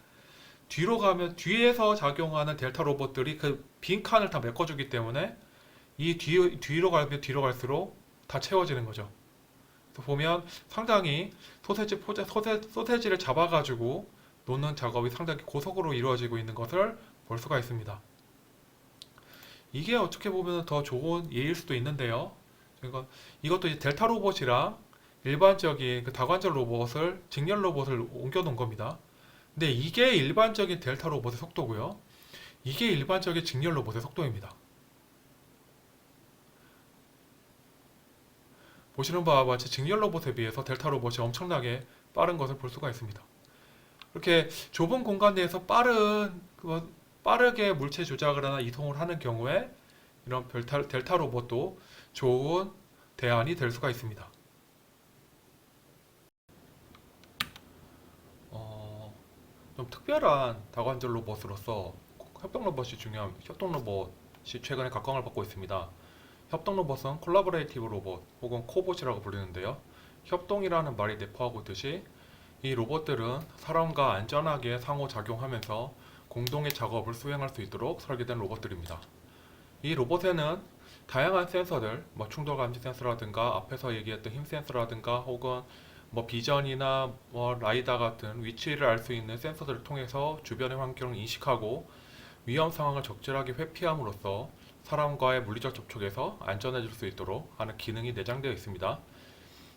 뒤로 가면 뒤에서 작용하는 델타 로봇들이 그 빈 칸을 다 메꿔주기 때문에 뒤로 가면 뒤로 갈수록 다 채워지는 거죠. 그래서 보면 상당히 소세지를 잡아가지고 놓는 작업이 상당히 고속으로 이루어지고 있는 것을 볼 수가 있습니다. 이게 어떻게 보면 더 좋은 예일 수도 있는데요. 그러니까 이것도 이제 델타 로봇이랑 일반적인 그 다관절 로봇을 직렬 로봇을 옮겨 놓은 겁니다. 근데 이게 일반적인 델타 로봇의 속도고요. 이게 일반적인 직렬 로봇의 속도입니다. 보시는 바와 같이 직렬 로봇에 비해서 델타 로봇이 엄청나게 빠른 것을 볼 수가 있습니다. 이렇게 좁은 공간 내에서 빠르게 물체 조작을 하나 이동을 하는 경우에 이런 델타 로봇도 좋은 대안이 될 수가 있습니다. 좀 특별한 다관절 로봇으로서 협동 로봇이 중요한 협동 로봇이 최근에 각광을 받고 있습니다. 협동 로봇은 콜라보레이티브 로봇 혹은 코봇이라고 불리는데요. 협동이라는 말이 내포하고 있듯이 이 로봇들은 사람과 안전하게 상호작용하면서 공동의 작업을 수행할 수 있도록 설계된 로봇들입니다. 이 로봇에는 다양한 센서들, 뭐 충돌 감지 센서라든가 앞에서 얘기했던 힘 센서라든가 혹은 뭐 비전이나 뭐 라이다 같은 위치를 알 수 있는 센서들을 통해서 주변의 환경을 인식하고 위험 상황을 적절하게 회피함으로써 사람과의 물리적 접촉에서 안전해질 수 있도록 하는 기능이 내장되어 있습니다.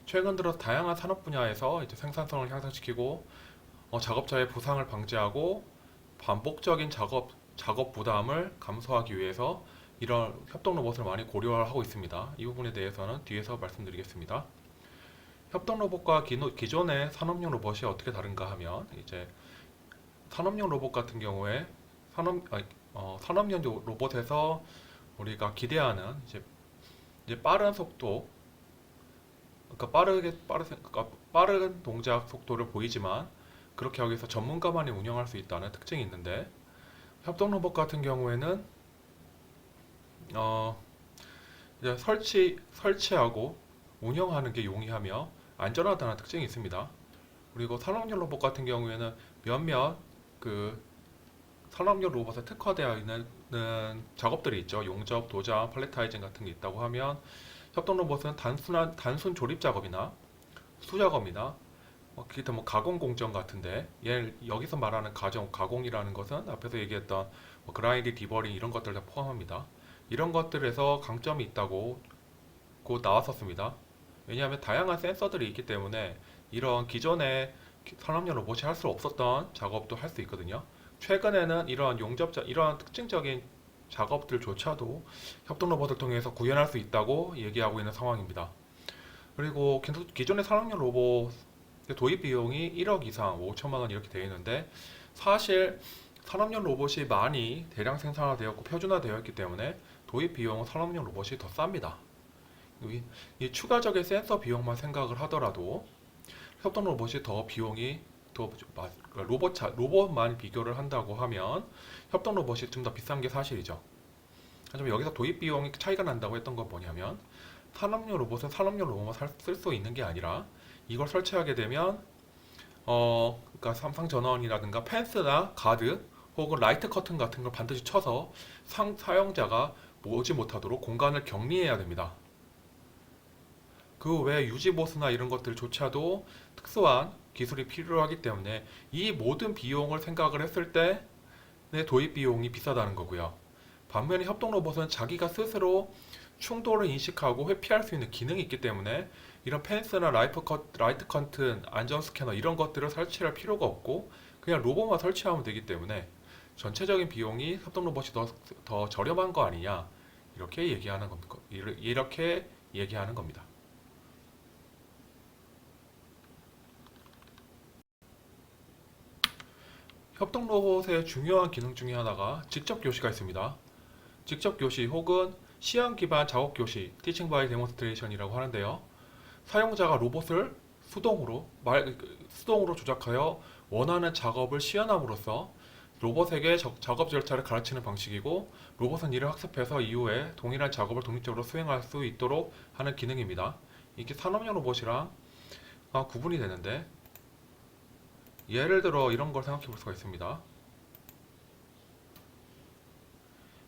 최근 들어 다양한 산업 분야에서 이제 생산성을 향상시키고 작업자의 부상을 방지하고 반복적인 작업 부담을 감소하기 위해서 이런 협동 로봇을 많이 고려하고 있습니다. 이 부분에 대해서는 뒤에서 말씀드리겠습니다. 협동 로봇과 기존의 산업용 로봇이 어떻게 다른가 하면 이제 산업용 로봇 같은 경우에 산업용 로봇에서 우리가 기대하는 이제 빠른 속도 그러니까 빠른 동작 속도를 보이지만 그렇게 하기 위해서 전문가만이 운영할 수 있다는 특징이 있는데, 협동 로봇 같은 경우에는 어, 이제 설치하고 운영하는 게 용이하며 안전하다는 특징이 있습니다. 그리고 산업용 로봇 같은 경우에는 몇몇 그 산업용 로봇에 특화되어 있는 작업들이 있죠. 용접, 도장, 팔레타이징 같은 게 있다고 하면, 협동 로봇은 단순 조립 작업이나 수작업이나 기타 가공 공정 같은데, 여기서 말하는 가공이라는 것은 앞에서 얘기했던 그라인딩, 디버링 이런 것들 다 포함합니다. 이런 것들에서 강점이 있다고 곧 나왔었습니다. 왜냐하면 다양한 센서들이 있기 때문에 이런 기존의 산업용 로봇이 할 수 없었던 작업도 할 수 있거든요. 최근에는 이러한 특징적인 작업들조차도 협동 로봇을 통해서 구현할 수 있다고 얘기하고 있는 상황입니다. 그리고 기존의 산업용 로봇 도입 비용이 1억 이상 5천만 원 이렇게 되어 있는데, 사실 산업용 로봇이 많이 대량 생산화되었고 표준화되어 있기 때문에 도입 비용은 산업용 로봇이 더 쌉니다. 이 추가적인 센서 비용만 생각을 하더라도 협동 로봇이 더 비용이 더 로봇만 비교를 한다고 하면 협동 로봇이 좀 더 비싼 게 사실이죠. 하지만 여기서 도입 비용이 차이가 난다고 했던 건 뭐냐면, 산업용 로봇은 산업용 로봇만 쓸 수 있는 게 아니라 이걸 설치하게 되면 그러니까 삼성 전원이라든가 펜스나 가드 혹은 라이트 커튼 같은 걸 반드시 쳐서 사용자가 오지 못하도록 공간을 격리해야 됩니다. 그 외에 유지보수나 이런 것들조차도 특수한 기술이 필요하기 때문에 이 모든 비용을 생각을 했을 때 내 도입 비용이 비싸다는 거고요. 반면에 협동 로봇은 자기가 스스로 충돌을 인식하고 회피할 수 있는 기능이 있기 때문에 이런 펜스나 라이트 커튼, 안전 스캐너 이런 것들을 설치할 필요가 없고 그냥 로봇만 설치하면 되기 때문에 전체적인 비용이 협동 로봇이 더 저렴한 거 아니냐, 이렇게 얘기하는 겁니다. 이렇게 얘기하는 겁니다. 협동 로봇의 중요한 기능 중에 하나가 직접 교시가 있습니다. 직접 교시 혹은 시험 기반 작업 교시, Teaching by Demonstration이라고 하는데요. 사용자가 로봇을 수동으로 조작하여 원하는 작업을 시연함으로써 로봇에게 작업 절차를 가르치는 방식이고, 로봇은 이를 학습해서 이후에 동일한 작업을 독립적으로 수행할 수 있도록 하는 기능입니다. 이게 산업용 로봇이랑 구분이 되는데, 예를 들어 이런 걸 생각해 볼 수가 있습니다.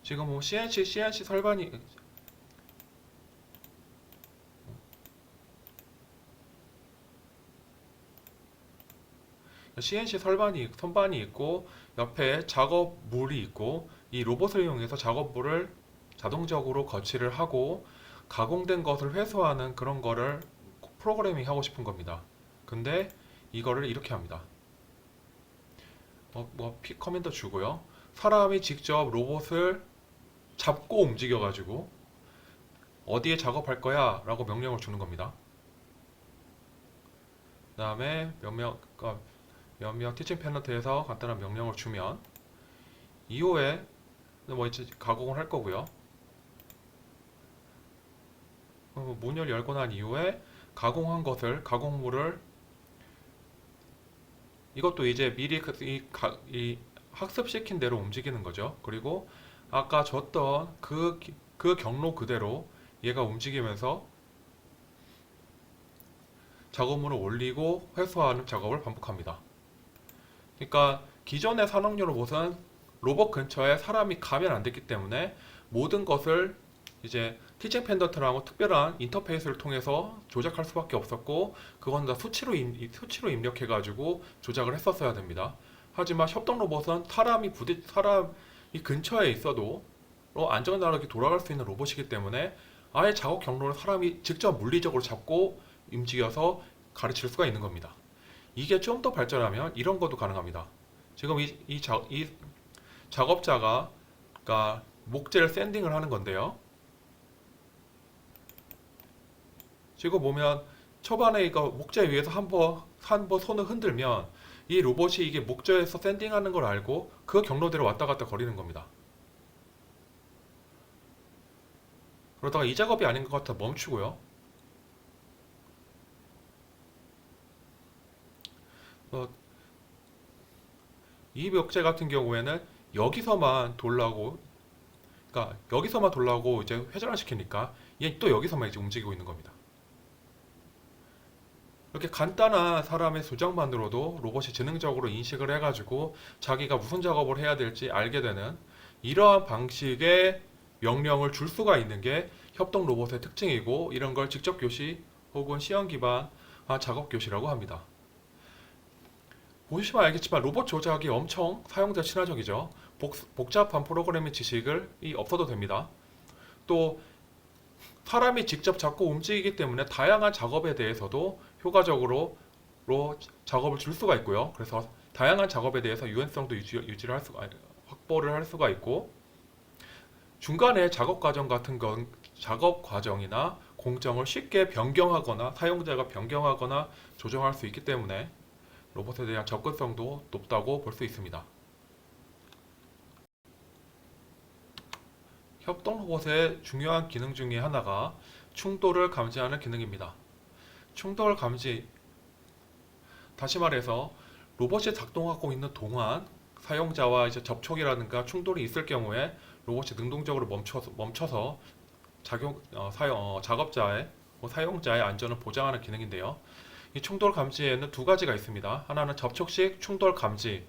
지금 CNC 설반이 선반이 있고 옆에 작업물이 있고, 이 로봇을 이용해서 작업물을 자동적으로 거치를 하고 가공된 것을 회수하는 그런 거를 프로그래밍 하고 싶은 겁니다. 근데 이거를 이렇게 합니다. 커맨드 주고요. 사람이 직접 로봇을 잡고 움직여 가지고 어디에 작업할 거야 라고 명령을 주는 겁니다. 그 다음에 몇몇 티칭 팬런트에서 간단한 명령을 주면 이후에 이제 가공을 할 거고요. 문을 열고 난 이후에 가공물을 이것도 이제 미리 이 학습시킨 대로 움직이는 거죠. 그리고 아까 줬던 그 경로 그대로 얘가 움직이면서 작업물을 올리고 회수하는 작업을 반복합니다. 그러니까 기존의 산업용 로봇은 로봇 근처에 사람이 가면 안 됐기 때문에 모든 것을 이제 티칭 펜던트라고 특별한 인터페이스를 통해서 조작할 수밖에 없었고, 그건 다 수치로 입력해가지고 조작을 했었어야 됩니다. 하지만 협동 로봇은 사람이 근처에 있어도 안전하게 돌아갈 수 있는 로봇이기 때문에 아예 작업 경로를 사람이 직접 물리적으로 잡고 움직여서 가르칠 수가 있는 겁니다. 이게 좀 더 발전하면 이런 것도 가능합니다. 지금 이 작업자가 그러니까 목재를 샌딩을 하는 건데요. 지금 보면 초반에 이거 목재 위에서 한번 손을 흔들면 이 로봇이 이게 목재에서 샌딩하는 걸 알고 그 경로대로 왔다 갔다 거리는 겁니다. 그러다가 이 작업이 아닌 것 같아 멈추고요. 어, 이 벽제 같은 경우에는 여기서만 돌라고, 그러니까 여기서만 돌라고 이제 회전을 시키니까 얘 또 여기서만 이제 움직이고 있는 겁니다. 이렇게 간단한 사람의 수정만으로도 로봇이 지능적으로 인식을 해가지고 자기가 무슨 작업을 해야 될지 알게 되는 이러한 방식의 명령을 줄 수가 있는 게 협동 로봇의 특징이고, 이런 걸 직접 교시 혹은 시험 기반 작업 교시라고 합니다. 보시면 알겠지만 로봇 조작이 엄청 사용자 친화적이죠. 복잡한 프로그래밍 지식을 없어도 됩니다. 또 사람이 직접 잡고 움직이기 때문에 다양한 작업에 대해서도 효과적으로 작업을 줄 수가 있고요. 그래서 다양한 작업에 대해서 유연성도 유지를 할 수가, 확보를 할 수가 있고, 중간에 작업 과정 같은 건 작업 과정이나 공정을 쉽게 변경하거나 사용자가 변경하거나 조정할 수 있기 때문에 로봇에 대한 접근성도 높다고 볼 수 있습니다. 협동 로봇의 중요한 기능 중에 하나가 충돌을 감지하는 기능입니다. 충돌 감지, 다시 말해서 로봇이 작동하고 있는 동안 사용자와 이제 접촉이라든가 충돌이 있을 경우에 로봇이 능동적으로 멈춰서 작업자의 사용자의 안전을 보장하는 기능인데요. 이 충돌 감지에는 두 가지가 있습니다. 하나는 접촉식 충돌 감지.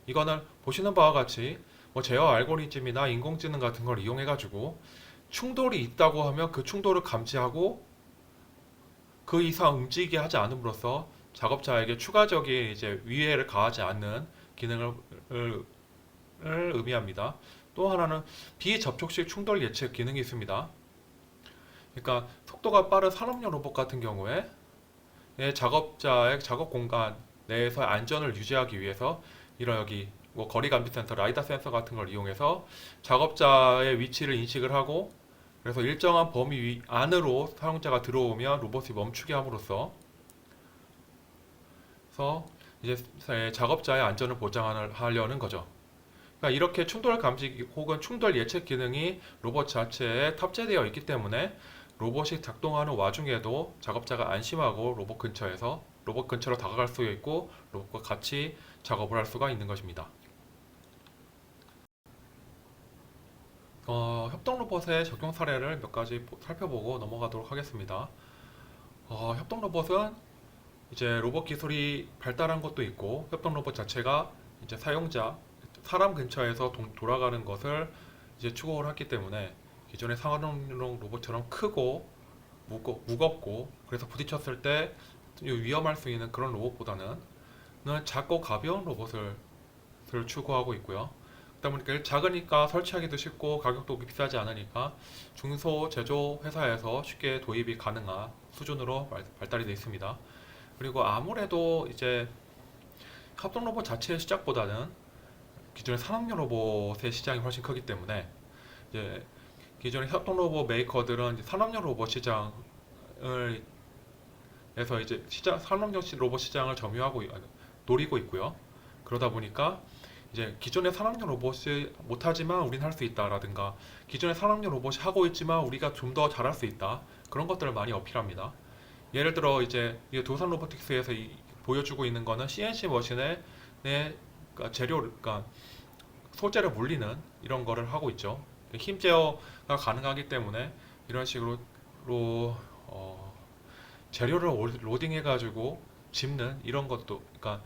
이거는 보시는 바와 같이 제어 알고리즘이나 인공지능 같은 걸 이용해 가지고 충돌이 있다고 하면 그 충돌을 감지하고 그 이상 움직이게 하지 않음으로써 작업자에게 추가적인 이제 위해를 가하지 않는 기능을 의미합니다. 또 하나는 비접촉식 충돌 예측 기능이 있습니다. 그러니까 속도가 빠른 산업용 로봇 같은 경우에 작업자의 작업 공간 내에서 안전을 유지하기 위해서 이런 여기 거리 감지 센서, 라이다 센서 같은 걸 이용해서 작업자의 위치를 인식을 하고, 그래서 일정한 범위 안으로 사용자가 들어오면 로봇이 멈추게 함으로써 이제 작업자의 안전을 보장하려는 거죠. 그러니까 이렇게 충돌 감지 혹은 충돌 예측 기능이 로봇 자체에 탑재되어 있기 때문에 로봇이 작동하는 와중에도 작업자가 안심하고 로봇 근처로 다가갈 수 있고 로봇과 같이 작업을 할 수가 있는 것입니다. 협동 로봇의 적용 사례를 몇 가지 살펴보고 넘어가도록 하겠습니다. 협동 로봇은 이제 로봇 기술이 발달한 것도 있고, 협동 로봇 자체가 이제 사람 근처에서 돌아가는 것을 이제 추구를 했기 때문에 기존의 상업용 로봇처럼 크고 무겁고 그래서 부딪혔을 때 위험할 수 있는 그런 로봇보다는 작고 가벼운 로봇을 추구하고 있고요. 그러다 보니까 작으니까 설치하기도 쉽고 가격도 비싸지 않으니까 중소 제조 회사에서 쉽게 도입이 가능한 수준으로 발달이 되어 있습니다. 그리고 아무래도 이제 협동 로봇 자체의 시작보다는 기존의 산업용 로봇의 시장이 훨씬 크기 때문에 이제 기존의 협동 로봇 메이커들은 이제 산업용 로봇 시장을 에서 이제 산업용 로봇 시장을 노리고 있고요. 그러다 보니까 이제 기존의 산업용 로봇이 못하지만 우린 할 수 있다라든가 기존의 산업용 로봇이 하고 있지만 우리가 좀 더 잘할 수 있다, 그런 것들을 많이 어필합니다. 예를 들어 이제 도산 로보틱스에서 보여주고 있는 거는 CNC 머신에 그러니까 그러니까 소재를 물리는 이런 거를 하고 있죠. 힘 제어가 가능하기 때문에 이런 식으로 재료를 로딩해가지고 짚는 이런 것도, 그러니까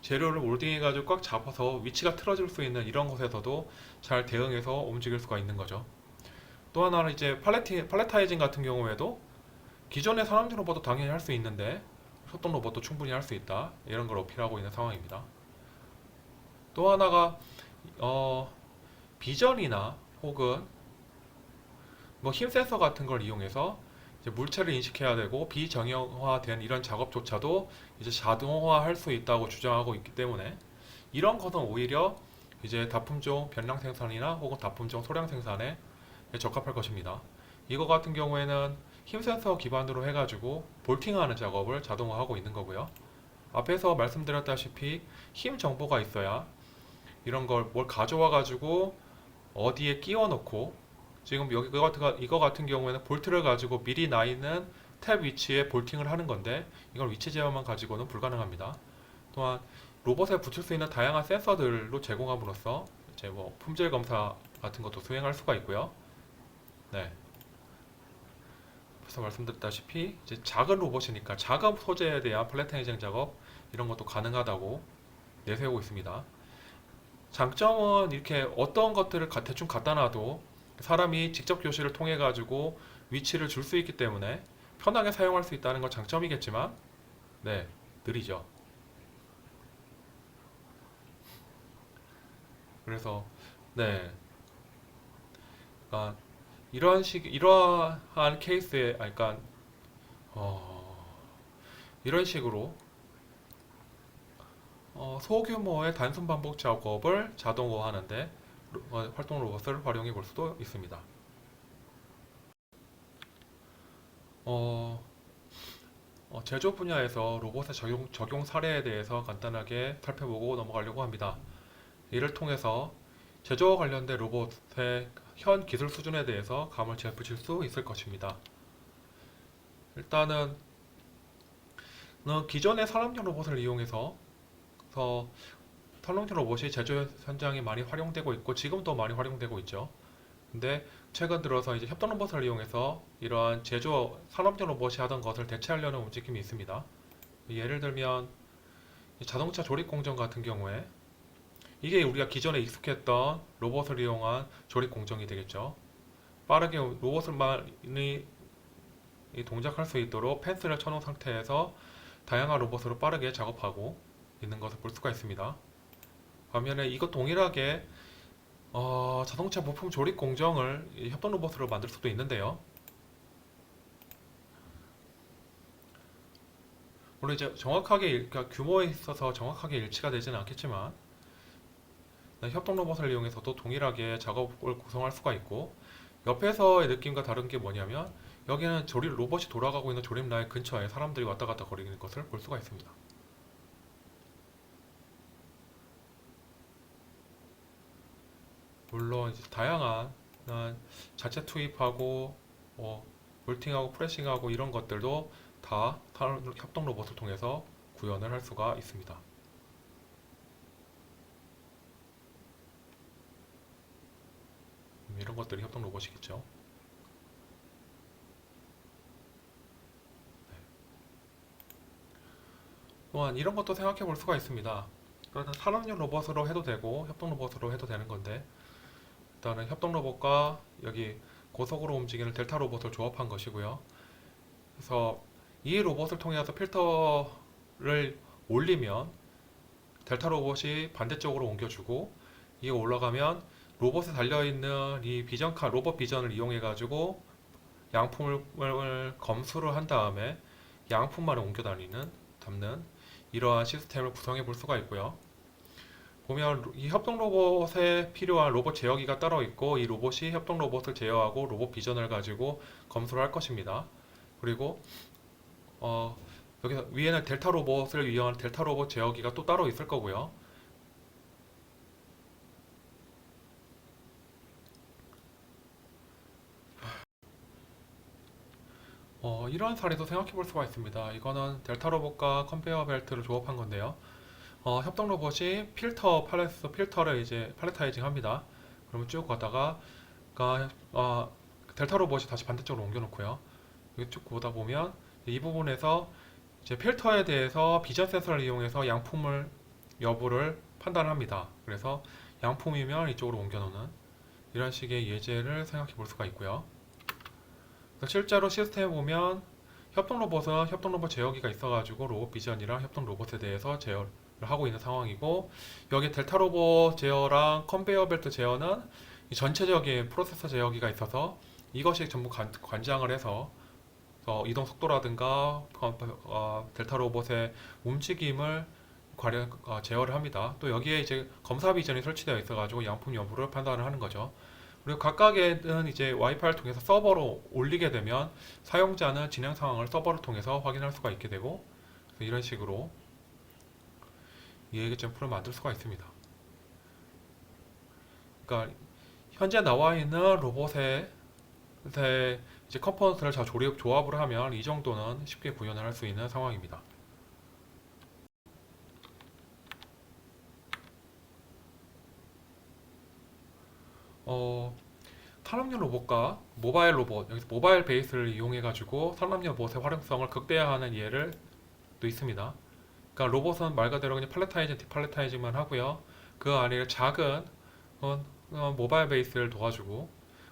재료를 로딩해가지고 꽉 잡아서 위치가 틀어질 수 있는 이런 곳에서도 잘 대응해서 움직일 수가 있는 거죠. 또 하나는 이제 팔레타이징 같은 경우에도 기존의 산업용 로봇도 당연히 할 수 있는데 협동 로봇도 충분히 할 수 있다, 이런 걸 어필하고 있는 상황입니다. 또 하나가 비전이나 혹은 힘 센서 같은 걸 이용해서 이제 물체를 인식해야 되고 비정형화된 이런 작업조차도 이제 자동화할 수 있다고 주장하고 있기 때문에 이런 것은 오히려 이제 다품종 변량 생산이나 혹은 다품종 소량 생산에 적합할 것입니다. 이거 같은 경우에는 힘 센서 기반으로 해가지고 볼팅하는 작업을 자동화하고 있는 거고요. 앞에서 말씀드렸다시피 힘 정보가 있어야 이런 걸 뭘 가져와 가지고 어디에 끼워 넣고, 지금 이거 같은 경우에는 볼트를 가지고 미리 나 있는 탭 위치에 볼팅을 하는 건데 이걸 위치 제어만 가지고는 불가능합니다. 또한 로봇에 붙일 수 있는 다양한 센서들로 제공함으로써 이제 뭐 품질 검사 같은 것도 수행할 수가 있고요. 네. 앞서 말씀드렸다시피 이제 작은 로봇이니까 작은 소재에 대한 플래팅해쟁 작업 이런 것도 가능하다고 내세우고 있습니다. 장점은 이렇게 어떤 것들을 대충 갖다 놔도 사람이 직접 교실을 통해 가지고 위치를 줄 수 있기 때문에 편하게 사용할 수 있다는 건 장점이겠지만 네, 느리죠. 그래서 네, 그러니까 이러한 케이스에, 그러니까 어, 이런 식으로 소규모의 단순 반복 작업을 자동화하는데 활동 로봇을 활용해 볼 수도 있습니다. 어, 제조 분야에서 로봇의 적용 사례에 대해서 간단하게 살펴보고 넘어가려고 합니다. 이를 통해서 제조와 관련된 로봇의 현 기술 수준에 대해서 감을 잡으실 수 있을 것입니다. 일단은 기존의 산업용 로봇을 이용해서 산업용 로봇이 제조 현장에 많이 활용되고 있고 지금도 많이 활용되고 있죠. 근데 최근 들어서 이제 협동 로봇을 이용해서 이러한 제조 산업용 로봇이 하던 것을 대체하려는 움직임이 있습니다. 예를 들면 자동차 조립 공정 같은 경우에 이게 우리가 기존에 익숙했던 로봇을 이용한 조립 공정이 되겠죠. 빠르게 로봇을 많이 동작할 수 있도록 펜스를 쳐놓은 상태에서 다양한 로봇으로 빠르게 작업하고 있는 것을 볼 수가 있습니다. 반면에 이것 동일하게 자동차 부품 조립 공정을 협동 로봇으로 만들 수도 있는데요. 물론 이제 정확하게 그러니까 규모에 있어서 정확하게 일치가 되지는 않겠지만 협동 로봇을 이용해서도 동일하게 작업을 구성할 수가 있고 옆에서의 느낌과 다른 게 뭐냐면 여기는 조립 로봇이 돌아가고 있는 조립 라인 근처에 사람들이 왔다 갔다 거리는 것을 볼 수가 있습니다. 물론 이제 다양한 자체 투입하고 몰팅하고 프레싱하고 이런 것들도 다 협동 로봇을 통해서 구현을 할 수가 있습니다. 이런 것들이 협동 로봇이겠죠. 또한 이런 것도 생각해 볼 수가 있습니다. 그러면 산업용 로봇으로 해도 되고 협동 로봇으로 해도 되는 건데 일단은 협동 로봇과 여기 고속으로 움직이는 델타 로봇을 조합한 것이고요. 그래서 이 로봇을 통해서 필터를 올리면 델타 로봇이 반대쪽으로 옮겨주고 이게 올라가면 로봇에 달려있는 이 비전카 로봇 비전을 이용해 가지고 양품을 검수를 한 다음에 양품만을 옮겨 담는 이러한 시스템을 구성해 볼 수가 있고요. 보면 이 협동 로봇에 필요한 로봇 제어기가 따로 있고 이 로봇이 협동 로봇을 제어하고 로봇 비전을 가지고 검수를 할 것입니다. 그리고 여기서 위에는 델타 로봇을 이용한 델타 로봇 제어기가 또 따로 있을 거고요. 이러한 사례도 생각해 볼 수가 있습니다. 이거는 델타 로봇과 컨베이어 벨트를 조합한 건데요. 협동 로봇이 팔렛에서 필터를 이제 팔레타이징 합니다. 그러면 쭉 가다가 델타 로봇이 다시 반대쪽으로 옮겨 놓고요. 여기 쭉 보다 보면 이 부분에서 이제 필터에 대해서 비전 센서를 이용해서 양품을 여부를 판단합니다. 그래서 양품이면 이쪽으로 옮겨 놓는 이런 식의 예제를 생각해 볼 수가 있고요. 실제로 시스템에 보면 협동 로봇은 협동 로봇 제어기가 있어가지고 로봇 비전이랑 협동 로봇에 대해서 제어를 하고 있는 상황이고 여기 델타 로봇 제어랑 컨베이어 벨트 제어는 이 전체적인 프로세서 제어기가 있어서 이것이 전부 관장을 해서 이동 속도라든가 델타 로봇의 움직임을 제어를 합니다. 또 여기에 이제 검사 비전이 설치되어 있어가지고 양품 여부를 판단을 하는 거죠. 그리고 각각에는 이제 와이파이를 통해서 서버로 올리게 되면 사용자는 진행 상황을 서버를 통해서 확인할 수가 있게 되고 이런 식으로 이해계 점프를 만들 수가 있습니다. 그러니까 현재 나와 있는 로봇의 이제 컴포넌트를 잘 조합을 하면 이 정도는 쉽게 구현을 할 수 있는 상황입니다. 어, 산업용 로봇과 모바일 로봇, 여기서 모바일 베이스를 이용해 가지고 산업용 로봇의 활용성을 극대화하는 예를 또 있습니다. 그러니까 로봇은 말 그대로 그냥 팔레타이징, 디팔레타이징만 하고요. 그 안에 작은 모바일 베이스를 도와주고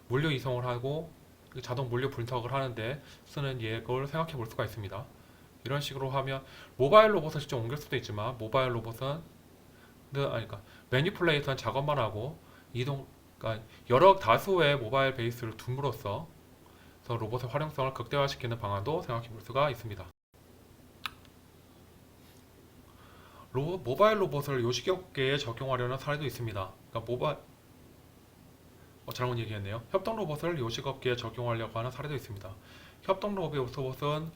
물류 이송을 하고 자동 물류 분석을 하는데 쓰는 예를 생각해 볼 수가 있습니다. 이런 식으로 하면 모바일 로봇을 직접 옮길 수도 있지만 모바일 로봇은 그러니까 매니플레이트한 작업만 하고 이동 그러니까 여러 다수의 모바일 베이스를 둠으로써 로봇의 활용성을 극대화시키는 방안도 생각해 볼 수가 있습니다. 모바일 로봇을 요식업계에 적용하려는 사례도 있습니다. 그러니까 잘못 얘기했네요. 협동 로봇을 요식업계에 적용하려고 하는 사례도 있습니다. 협동 로봇은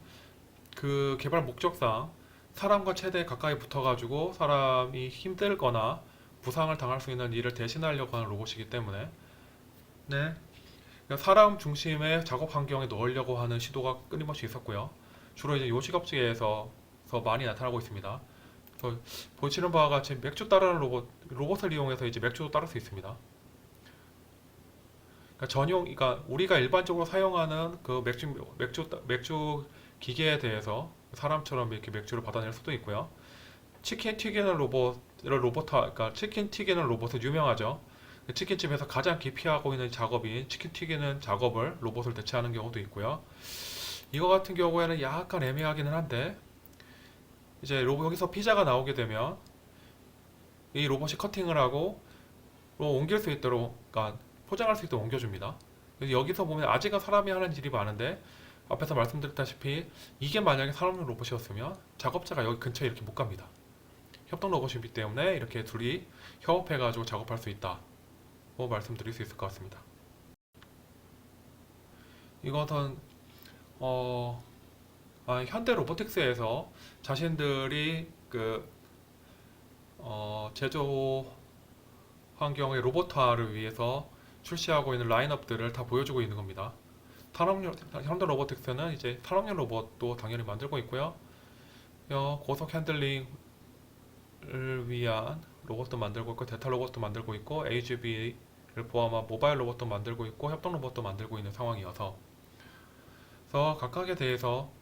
그 개발 목적상 사람과 최대에 가까이 붙어가지고 사람이 힘들거나 부상을 당할 수 있는 일을 대신하려고 하는 로봇이기 때문에 네, 그러니까 사람 중심의 작업 환경에 넣으려고 하는 시도가 끊임없이 있었고요. 주로 이제 요식업계에서 많이 나타나고 있습니다. 보시는 바와 같이 맥주 따르는 로봇을 이용해서 이제 맥주도 따를 수 있습니다. 그러니까 우리가 일반적으로 사용하는 그 맥주 기계에 대해서 사람처럼 이렇게 맥주를 받아낼 수도 있고요. 치킨 튀기는 그러니까 치킨 튀기는 로봇은 유명하죠. 치킨집에서 가장 기피하고 있는 작업인 치킨 튀기는 작업을 로봇을 대체하는 경우도 있고요. 이거 같은 경우에는 약간 애매하기는 한데 이제 여기서 피자가 나오게 되면 이 로봇이 커팅을 하고 옮길 수 있도록, 그러니까 포장할 수 있도록 옮겨줍니다. 그래서 여기서 보면 아직은 사람이 하는 일이 많은데 앞에서 말씀드렸다시피 이게 만약에 사람용 로봇이었으면 작업자가 여기 근처에 이렇게 못 갑니다. 협동 로봇이기 때문에 이렇게 둘이 협업해가지고 작업할 수 있다. 뭐 말씀드릴 수 있을 것 같습니다. 이것은 현대 로보틱스에서 자신들이 제조 환경의 로봇화를 위해서 출시하고 있는 라인업들을 다 보여주고 있는 겁니다. 현대 로보틱스는 이제 산업용 로봇도 당연히 만들고 있고요. 고속 핸들링을 위한 로봇도 만들고 있고, 데이터 로봇도 만들고 있고, AGV를 포함한 모바일 로봇도 만들고 있고, 협동 로봇도 만들고 있는 상황이어서 그래서 각각에 대해서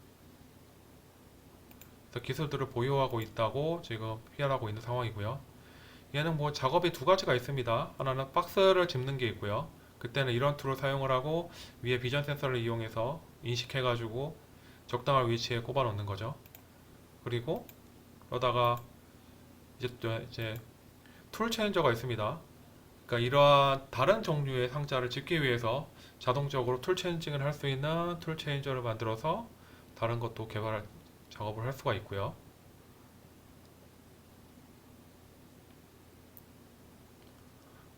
기술들을 보유하고 있다고 지금 PR 하고 있는 상황이고요. 얘는 뭐 작업이 두 가지가 있습니다. 하나는 박스를 집는 게 있고요. 그때는 이런 툴을 사용을 하고 위에 비전 센서를 이용해서 인식해가지고 적당한 위치에 꼽아 놓는 거죠. 그리고 그러다가 이제 툴 체인저가 있습니다. 그러니까 이러한 다른 종류의 상자를 집기 위해서 자동적으로 툴 체인징을 할 수 있는 툴 체인저를 만들어서 다른 것도 작업을 할 수가 있고요.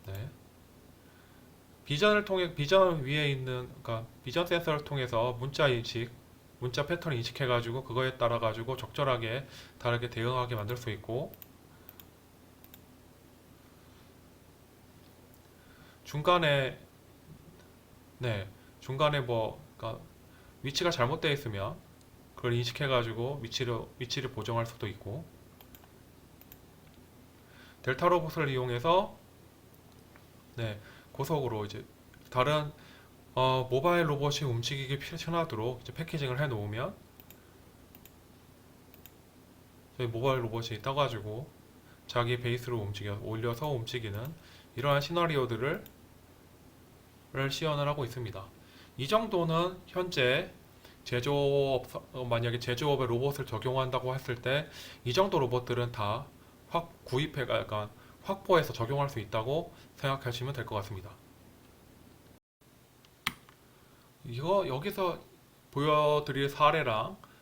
네. 비전 위에 있는, 그러니까 비전 센서를 통해서 문자 패턴 인식해가지고 그거에 따라 가지고 적절하게 다르게 대응하게 만들 수 있고, 중간에 중간에 그러니까 위치가 잘못되어 있으면 그걸 인식해가지고 위치를 보정할 수도 있고, 델타 로봇을 이용해서 고속으로 이제 다른 모바일 로봇이 움직이기 편하도록 이제 패키징을 해 놓으면 저희 모바일 로봇이 떠가지고 자기 베이스로 올려서 움직이는 이러한 시나리오들을 시연을 하고 있습니다. 이 정도는 현재 만약에 제조업에 로봇을 적용한다고 했을 때 이 정도 로봇들은 다 약간 확보해서 적용할 수 있다고 생각하시면 될 것 같습니다. 여기서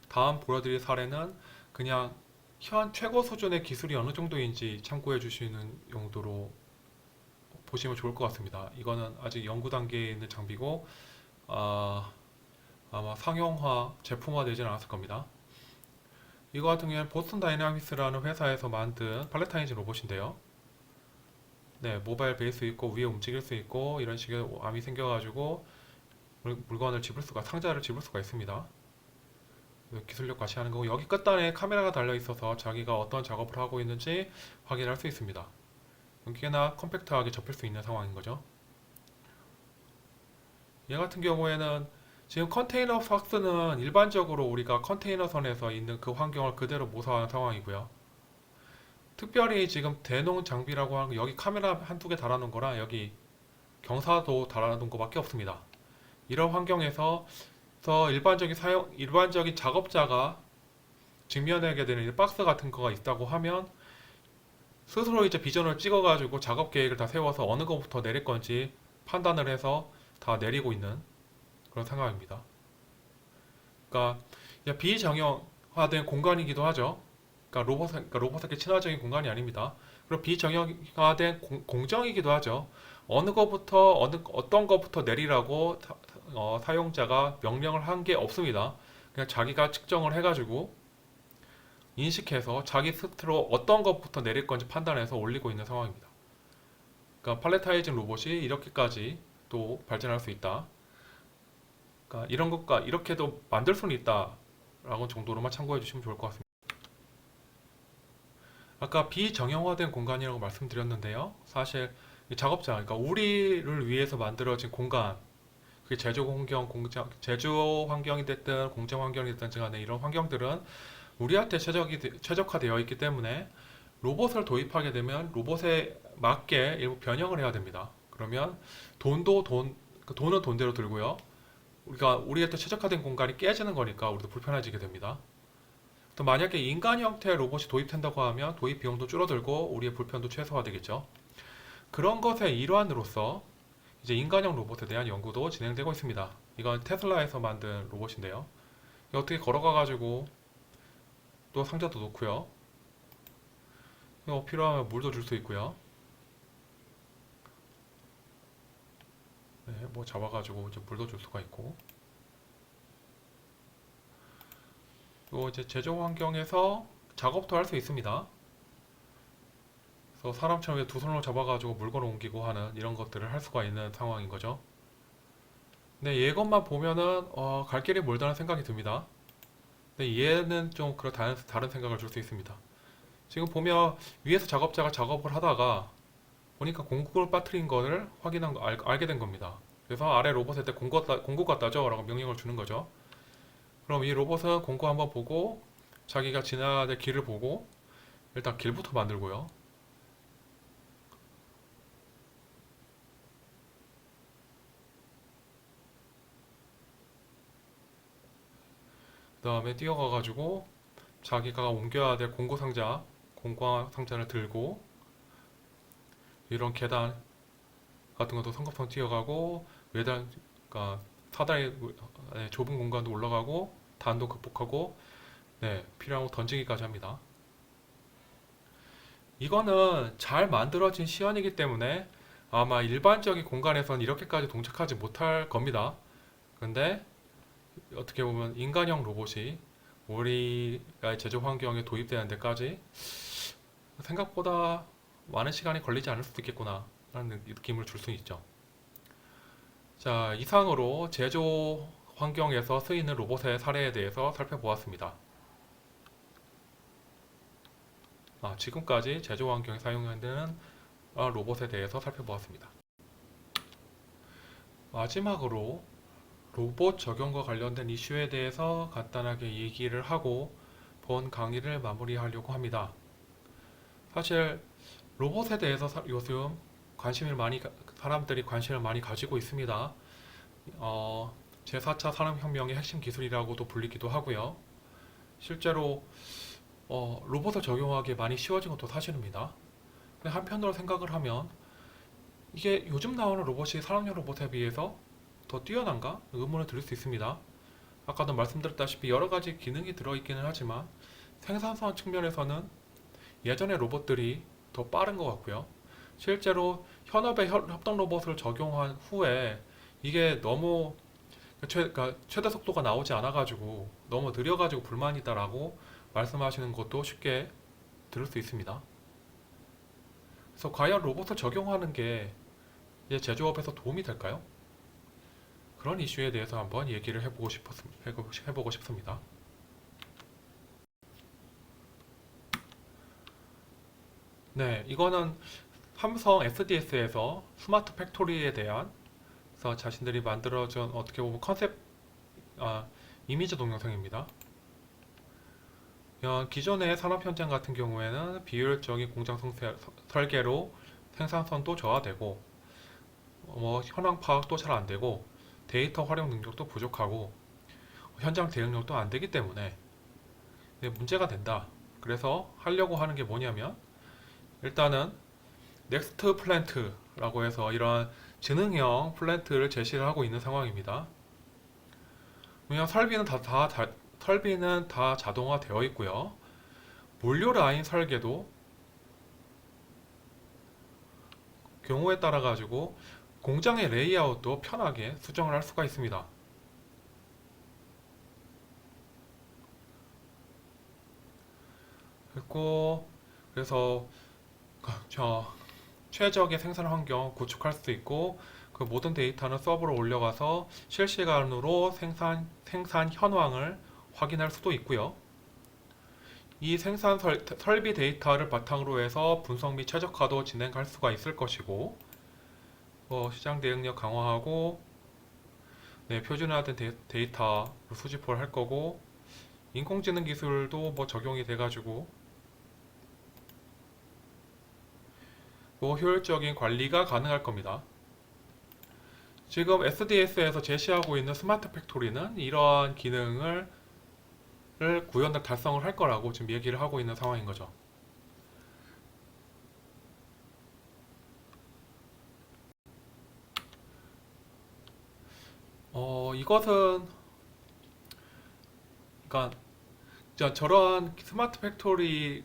다음 보여드릴 사례는 그냥 현 최고 수준의 기술이 어느 정도인지 참고해 주시는 용도로 보시면 좋을 것 같습니다. 이거는 아직 연구 단계에 있는 장비고 아마 상용화, 제품화 되지는 않았을 겁니다. 이거 같은 경우는 보스턴 다이나믹스라는 회사에서 만든 팔레타이징 로봇인데요. 모바일 베이스 있고 위에 움직일 수 있고 이런 식의 암이 생겨가지고 상자를 집을 수가 있습니다. 기술력 과시하는 거고, 여기 끝단에 카메라가 달려 있어서 자기가 어떤 작업을 하고 있는지 확인할 수 있습니다. 꽤나 컴팩트하게 접힐 수 있는 상황인 거죠. 얘 같은 경우에는 지금 컨테이너 박스는 일반적으로 우리가 컨테이너선에서 있는 그 환경을 그대로 모사한 상황이고요. 특별히 지금 대농 장비라고 하는 거 여기 카메라 한두 개 달아놓은 거랑 여기 경사도 달아놓은 거밖에 없습니다. 이런 환경에서 일반적인 작업자가 직면하게 되는 이 박스 같은 거가 있다고 하면 스스로 이제 비전을 찍어가지고 작업 계획을 다 세워서 어느 것부터 내릴 건지 판단을 해서 다 내리고 있는 그런 상황입니다. 그러니까 비정형화된 공간이기도 하죠. 그러니까 로봇에게 친화적인 공간이 아닙니다. 그리고 비정형화된 공정이기도 하죠. 어떤 것부터 내리라고 사용자가 명령을 한 게 없습니다. 그냥 자기가 측정을 해가지고 인식해서 자기 스스로 어떤 것부터 내릴 건지 판단해서 올리고 있는 상황입니다. 그러니까 팔레타이징 로봇이 이렇게까지 또 발전할 수 있다. 그러니까 이런 것과 이렇게도 만들 수는 있다. 라고 정도로만 참고해 주시면 좋을 것 같습니다. 아까 비정형화된 공간이라고 말씀드렸는데요. 사실 작업자, 그러니까 우리를 위해서 만들어진 공간, 그게 제조 환경이 됐든 공정 환경이 됐든 간에 이런 환경들은 우리한테 최적화되어 있기 때문에 로봇을 도입하게 되면 로봇에 맞게 일부 변형을 해야 됩니다. 그러면 돈은 돈대로 들고요. 우리한테 최적화된 공간이 깨지는 거니까 우리도 불편해지게 됩니다. 또 만약에 인간 형태의 로봇이 도입된다고 하면 도입 비용도 줄어들고 우리의 불편도 최소화되겠죠. 그런 것의 일환으로서 이제 인간형 로봇에 대한 연구도 진행되고 있습니다. 이건 테슬라에서 만든 로봇인데요. 어떻게 걸어가가지고 또 상자도 놓고요. 필요하면 물도 줄 수 있고요. 네, 뭐 잡아가지고 이제 물도 줄 수가 있고. 또 이제 제조 환경에서 작업도 할 수 있습니다. 그래서 사람처럼 두 손으로 잡아가지고 물건을 옮기고 하는 이런 것들을 할 수가 있는 상황인 거죠. 근데 이것만 보면은 갈 길이 멀다는 생각이 듭니다. 근데 얘는 좀 다른 생각을 줄 수 있습니다. 지금 보면 위에서 작업자가 작업을 하다가 보니까 공구를 빠뜨린 거를 알게 된 겁니다. 그래서 아래 로봇한테 공구 갖다 줘 라고 명령을 주는 거죠. 그럼 이 로봇은 공구 한번 보고 자기가 지나야 될 길을 보고 일단 길부터 만들고요. 그 다음에 뛰어가가지고 자기가 옮겨야 될 공구 상자를 들고 이런 계단 같은 것도 성급성 뛰어가고 그러니까 사다리 좁은 공간도 올라가고 단도 극복하고 필요한 거 던지기까지 합니다. 이거는 잘 만들어진 시연이기 때문에 아마 일반적인 공간에선 이렇게까지 동작하지 못할 겁니다. 근데 어떻게 보면 인간형 로봇이 우리가 제조 환경에 도입되는 데까지 생각보다 많은 시간이 걸리지 않을 수도 있겠구나 라는 느낌을 줄 수 있죠. 자, 이상으로 제조 환경에서 쓰이는 로봇의 사례에 대해서 살펴보았습니다. 지금까지 제조 환경에 사용되는 로봇에 대해서 살펴보았습니다. 마지막으로 로봇 적용과 관련된 이슈에 대해서 간단하게 얘기를 하고 본 강의를 마무리하려고 합니다. 사실 로봇에 대해서 요즘 사람들이 관심을 많이 가지고 있습니다. 제4차 산업혁명의 핵심 기술이라고도 불리기도 하고요. 실제로 로봇을 적용하기 많이 쉬워진 것도 사실입니다. 근데 한편으로 생각을 하면 이게 요즘 나오는 로봇이 산업용 로봇에 비해서 더 뛰어난가? 의문을 들을 수 있습니다. 아까도 말씀드렸다시피 여러 가지 기능이 들어있기는 하지만 생산성 측면에서는 예전의 로봇들이 더 빠른 것 같고요. 실제로 현업의 협동 로봇을 적용한 후에 이게 너무 그러니까 최대 속도가 나오지 않아가지고 너무 느려가지고 불만이다라고 말씀하시는 것도 쉽게 들을 수 있습니다. 그래서 과연 로봇을 적용하는 게 이제 제조업에서 도움이 될까요? 그런 이슈에 대해서 한번 얘기를 해보고 싶습니다. 네, 이거는 삼성 SDS에서 스마트 팩토리에 대한 그래서 자신들이 만들어준 어떻게 보면 컨셉, 아, 이미지 동영상입니다. 기존의 산업 현장 같은 경우에는 비효율적인 공장 설계로 생산성도 저하되고, 현황 파악도 잘 안 되고, 데이터 활용 능력도 부족하고, 현장 대응력도 안 되기 때문에 문제가 된다. 그래서 하려고 하는 게 뭐냐면, 일단은 넥스트 플랜트라고 해서 이러한 지능형 플랜트를 제시를 하고 있는 상황입니다. 왜냐하면 설비는 다 자동화되어 있고요. 물류 라인 설계도 경우에 따라 가지고 공장의 레이아웃도 편하게 수정을 할 수가 있습니다. 그리고 그래서 최적의 생산 환경 구축할 수 있고, 그 모든 데이터는 서버로 올려가서 실시간으로 생산 현황을 확인할 수도 있고요. 이 설비 데이터를 바탕으로 해서 분석 및 최적화도 진행할 수가 있을 것이고, 시장 대응력 강화하고, 표준화된 데이터 수집을 할 거고, 인工지능 기술도 적용이 돼가지고 효율적인 관리가 가능할 겁니다. 지금 SDS에서 제시하고 있는 스마트 팩토리는 이러한 기능을 구현을 달성을 할 거라고 지금 얘기를 하고 있는 상황인 거죠. 이것은 그러니까 저런 스마트 팩토리에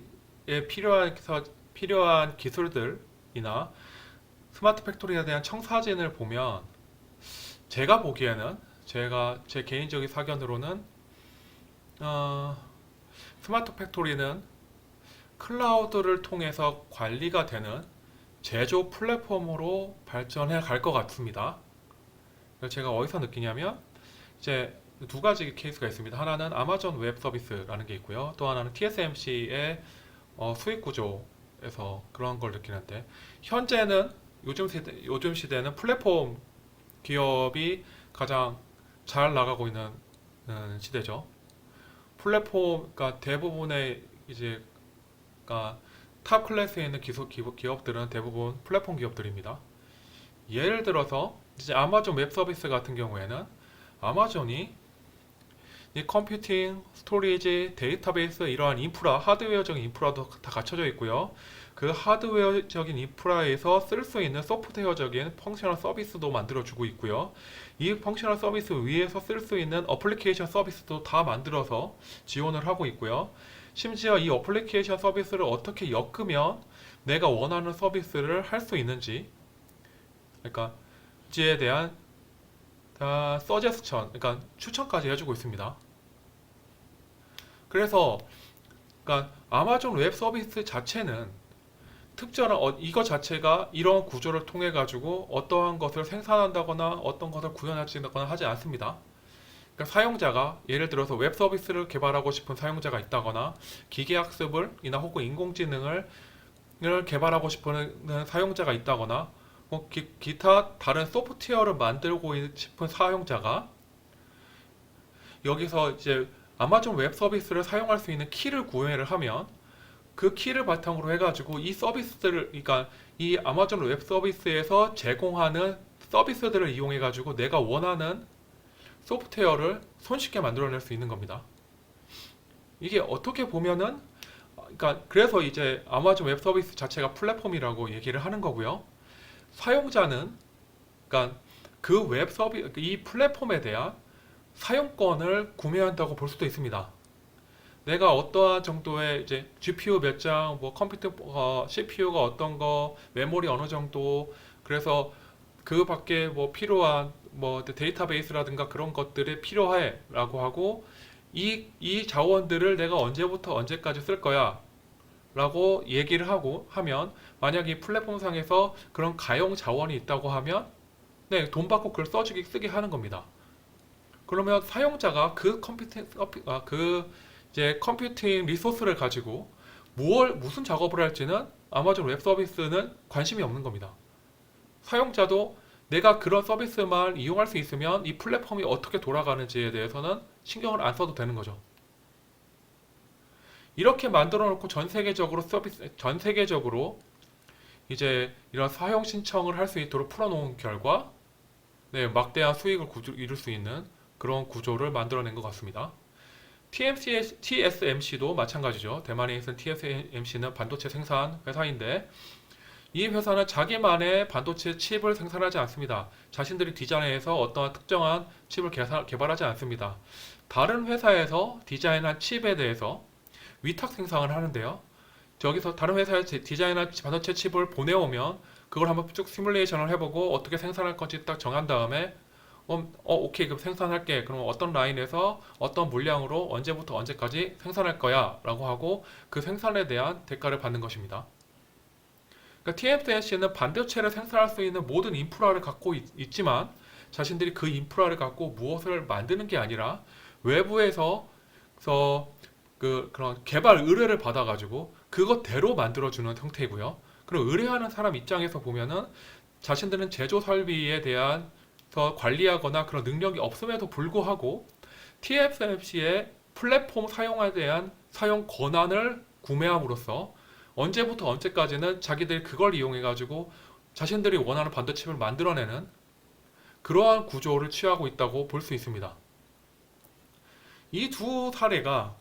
필요한 기술들이나 스마트 팩토리에 대한 청사진을 보면, 제가 보기에는 제 개인적인 사견으로는 스마트 팩토리는 클라우드를 통해서 관리가 되는 제조 플랫폼으로 발전해 갈 것 같습니다. 그래서 제가 어디서 느끼냐면, 이제 두 가지 케이스가 있습니다. 하나는 아마존 웹 서비스라는 게 있고요. 또 하나는 TSMC의 수익 구조에서 그런 걸 느끼는데, 현재는 요즘 시대는 플랫폼 기업이 가장 잘 나가고 있는 시대죠. 그러니까 대부분의 이제 그러니까 탑 클래스에 있는 기업들은 대부분 플랫폼 기업들입니다. 예를 들어서 이제 아마존 웹 서비스 같은 경우에는 아마존이 이 컴퓨팅, 스토리지, 데이터베이스 이러한 하드웨어적인 인프라도 다 갖춰져 있고요. 그 하드웨어적인 인프라에서 쓸 수 있는 소프트웨어적인 펑셔널 서비스도 만들어주고 있고요. 이 펑셔널 서비스 위에서 쓸 수 있는 어플리케이션 서비스도 다 만들어서 지원을 하고 있고요. 심지어 이 어플리케이션 서비스를 어떻게 엮으면 내가 원하는 서비스를 할 수 있는지, 그러니까 지에 대한 서제스천, 그러니까 추천까지 해주고 있습니다. 그래서 그러니까 아마존 웹 서비스 자체는 특별한 이거 자체가 이런 구조를 통해 가지고 어떠한 것을 생산한다거나 어떤 것을 구현하거나 하지 않습니다. 그러니까 사용자가 예를 들어서 웹 서비스를 개발하고 싶은 사용자가 있다거나 기계학습이나 혹은 인공지능을 개발하고 싶은 사용자가 있다거나 기타 다른 소프트웨어를 만들고 싶은 사용자가 여기서 이제 아마존 웹 서비스를 사용할 수 있는 키를 구매를 하면, 그 키를 바탕으로 해가지고 이 서비스들을, 그러니까 이 아마존 웹 서비스에서 제공하는 서비스들을 이용해가지고 내가 원하는 소프트웨어를 손쉽게 만들어낼 수 있는 겁니다. 이게 어떻게 보면은, 그러니까 그래서 이제 아마존 웹 서비스 자체가 플랫폼이라고 얘기를 하는 거고요. 사용자는, 그러니까 그 이 플랫폼에 대한 사용권을 구매한다고 볼 수도 있습니다. 내가 어떠한 정도의 이제 GPU 몇 장, 컴퓨터, CPU가 어떤 거, 메모리 어느 정도, 그래서 그 밖에 필요한 데이터베이스라든가 그런 것들이 필요해 라고 하고, 이 자원들을 내가 언제부터 언제까지 쓸 거야 라고 얘기를 하면, 만약 이 플랫폼 상에서 그런 가용 자원이 있다고 하면 돈 받고 그걸 쓰게 하는 겁니다. 그러면 사용자가 이제 컴퓨팅 리소스를 가지고 무슨 작업을 할지는 아마존 웹 서비스는 관심이 없는 겁니다. 사용자도 내가 그런 서비스만 이용할 수 있으면 이 플랫폼이 어떻게 돌아가는지에 대해서는 신경을 안 써도 되는 거죠. 이렇게 만들어 놓고 전 세계적으로 이제 이런 사용 신청을 할 수 있도록 풀어놓은 결과, 네, 막대한 수익을 이룰 수 있는 그런 구조를 만들어낸 것 같습니다. TSMC도 마찬가지죠. 대만에 있는 TSMC는 반도체 생산 회사인데, 이 회사는 자기만의 반도체 칩을 생산하지 않습니다. 자신들이 디자인해서 어떠한 특정한 칩을 개발하지 않습니다. 다른 회사에서 디자인한 칩에 대해서 위탁 생산을 하는데요. 저기서 다른 회사에 디자인한 반도체 칩을 보내오면 그걸 한번 쭉 시뮬레이션을 해보고 어떻게 생산할 건지 딱 정한 다음에 오케이, 그럼 생산할게. 그럼 어떤 라인에서 어떤 물량으로 언제부터 언제까지 생산할 거야 라고 하고 그 생산에 대한 대가를 받는 것입니다. 그러니까 TSMC는 반도체를 생산할 수 있는 모든 인프라를 갖고 있지만 자신들이 그 인프라를 갖고 무엇을 만드는 게 아니라 외부에서 그런 개발 의뢰를 받아가지고 그것대로 만들어주는 형태이고요. 그리고 의뢰하는 사람 입장에서 보면은 자신들은 제조 설비에 대한 관리하거나 그런 능력이 없음에도 불구하고 TSMC의 플랫폼 사용에 대한 사용 권한을 구매함으로써 언제부터 언제까지는 자기들이 그걸 이용해가지고 자신들이 원하는 반도체를 만들어내는 그러한 구조를 취하고 있다고 볼 수 있습니다. 이 두 사례가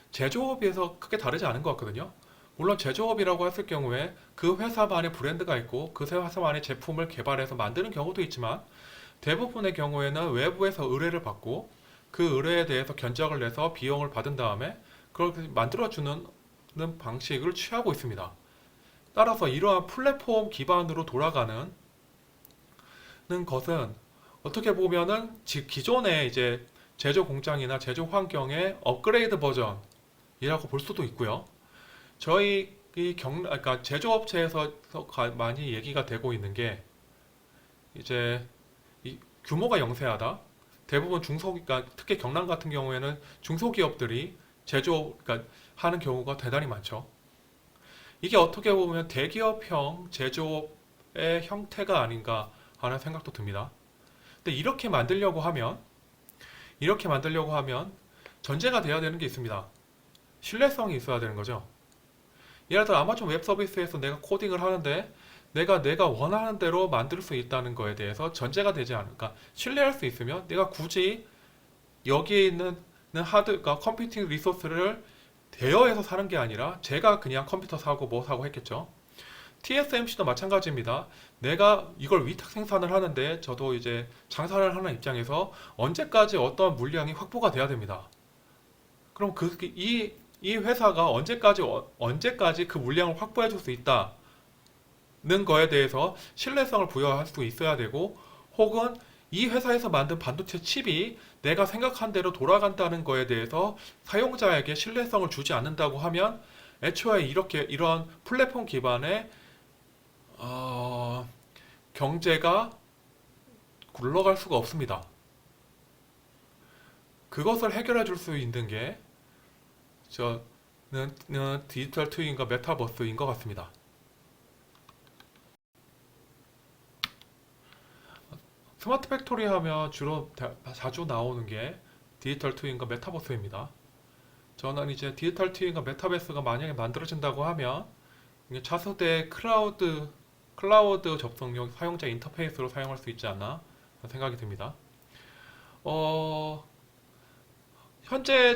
제조업에서 크게 다르지 않은 것 같거든요. 물론 제조업이라고 했을 경우에 그 회사만의 브랜드가 있고 그 회사만의 제품을 개발해서 만드는 경우도 있지만 대부분의 경우에는 외부에서 의뢰를 받고 그 의뢰에 대해서 견적을 내서 비용을 받은 다음에 그걸 만들어주는 방식을 취하고 있습니다. 따라서 이러한 플랫폼 기반으로 돌아가는 것은 어떻게 보면은 기존의 이제 제조 공장이나 제조 환경의 업그레이드 버전이라고 볼 수도 있고요. 저희 그러니까 제조업체에서 많이 얘기가 되고 있는 게 이제 규모가 영세하다. 대부분 그러니까 특히 경남 같은 경우에는 중소기업들이 그러니까 하는 경우가 대단히 많죠. 이게 어떻게 보면 대기업형 제조업의 형태가 아닌가 하는 생각도 듭니다. 근데 이렇게 만들려고 하면 전제가 돼야 되는 게 있습니다. 신뢰성이 있어야 되는 거죠. 예를 들어 아마존 웹 서비스에서 내가 코딩을 하는데 내가 원하는 대로 만들 수 있다는 거에 대해서 전제가 되지 않을까. 신뢰할 수 있으면 내가 굳이 여기에 있는 그러니까 컴퓨팅 리소스를 대여해서 사는 게 아니라 제가 그냥 컴퓨터 사고 뭐 사고 했겠죠. TSMC도 마찬가지입니다. 내가 이걸 위탁 생산을 하는데 저도 이제 장사를 하는 입장에서 언제까지 어떤 물량이 확보가 돼야 됩니다. 그럼 이 회사가 언제까지 그 물량을 확보해 줄 수 있다는 거에 대해서 신뢰성을 부여할 수 있어야 되고, 혹은 이 회사에서 만든 반도체 칩이 내가 생각한 대로 돌아간다는 거에 대해서 사용자에게 신뢰성을 주지 않는다고 하면 애초에 이런 플랫폼 기반의 경제가 굴러갈 수가 없습니다. 그것을 해결해 줄 수 있는 게 디지털 트윈과 메타버스인 것 같습니다. 스마트 팩토리 하면 주로 자주 나오는 게 디지털 트윈과 메타버스입니다. 저는 이제 디지털 트윈과 메타버스가 만약에 만들어진다고 하면 이게 차세대 클라우드 접속용 사용자 인터페이스로 사용할 수 있지 않나 생각이 듭니다. 현재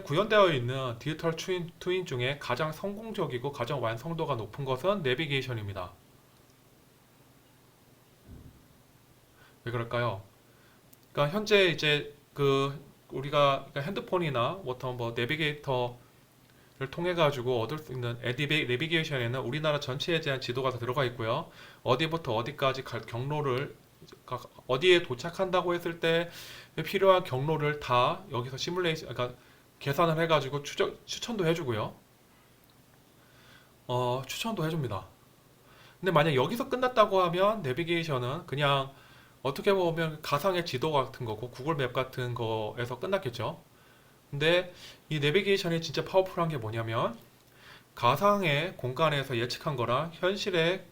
구현되어 있는 디지털 트윈 중에 가장 성공적이고 가장 완성도가 높은 것은 내비게이션입니다. 왜 그럴까요? 그러니까 현재 이제 우리가 그러니까 핸드폰이나 어떤 뭐 내비게이터를 통해 가지고 얻을 수 있는 내비게이션에는 우리나라 전체에 대한 지도가 다 들어가 있고요. 어디부터 어디까지 갈 경로를 어디에 도착한다고 했을 때 필요한 경로를 다 여기서 그러니까 계산을 해가지고 추천도 해주고요. 추천도 해줍니다. 근데 만약 여기서 끝났다고 하면 내비게이션은 그냥 어떻게 보면 가상의 지도 같은 거고 구글 맵 같은 거에서 끝났겠죠. 근데 이 내비게이션이 진짜 파워풀한 게 뭐냐면 가상의 공간에서 예측한 거랑 현실의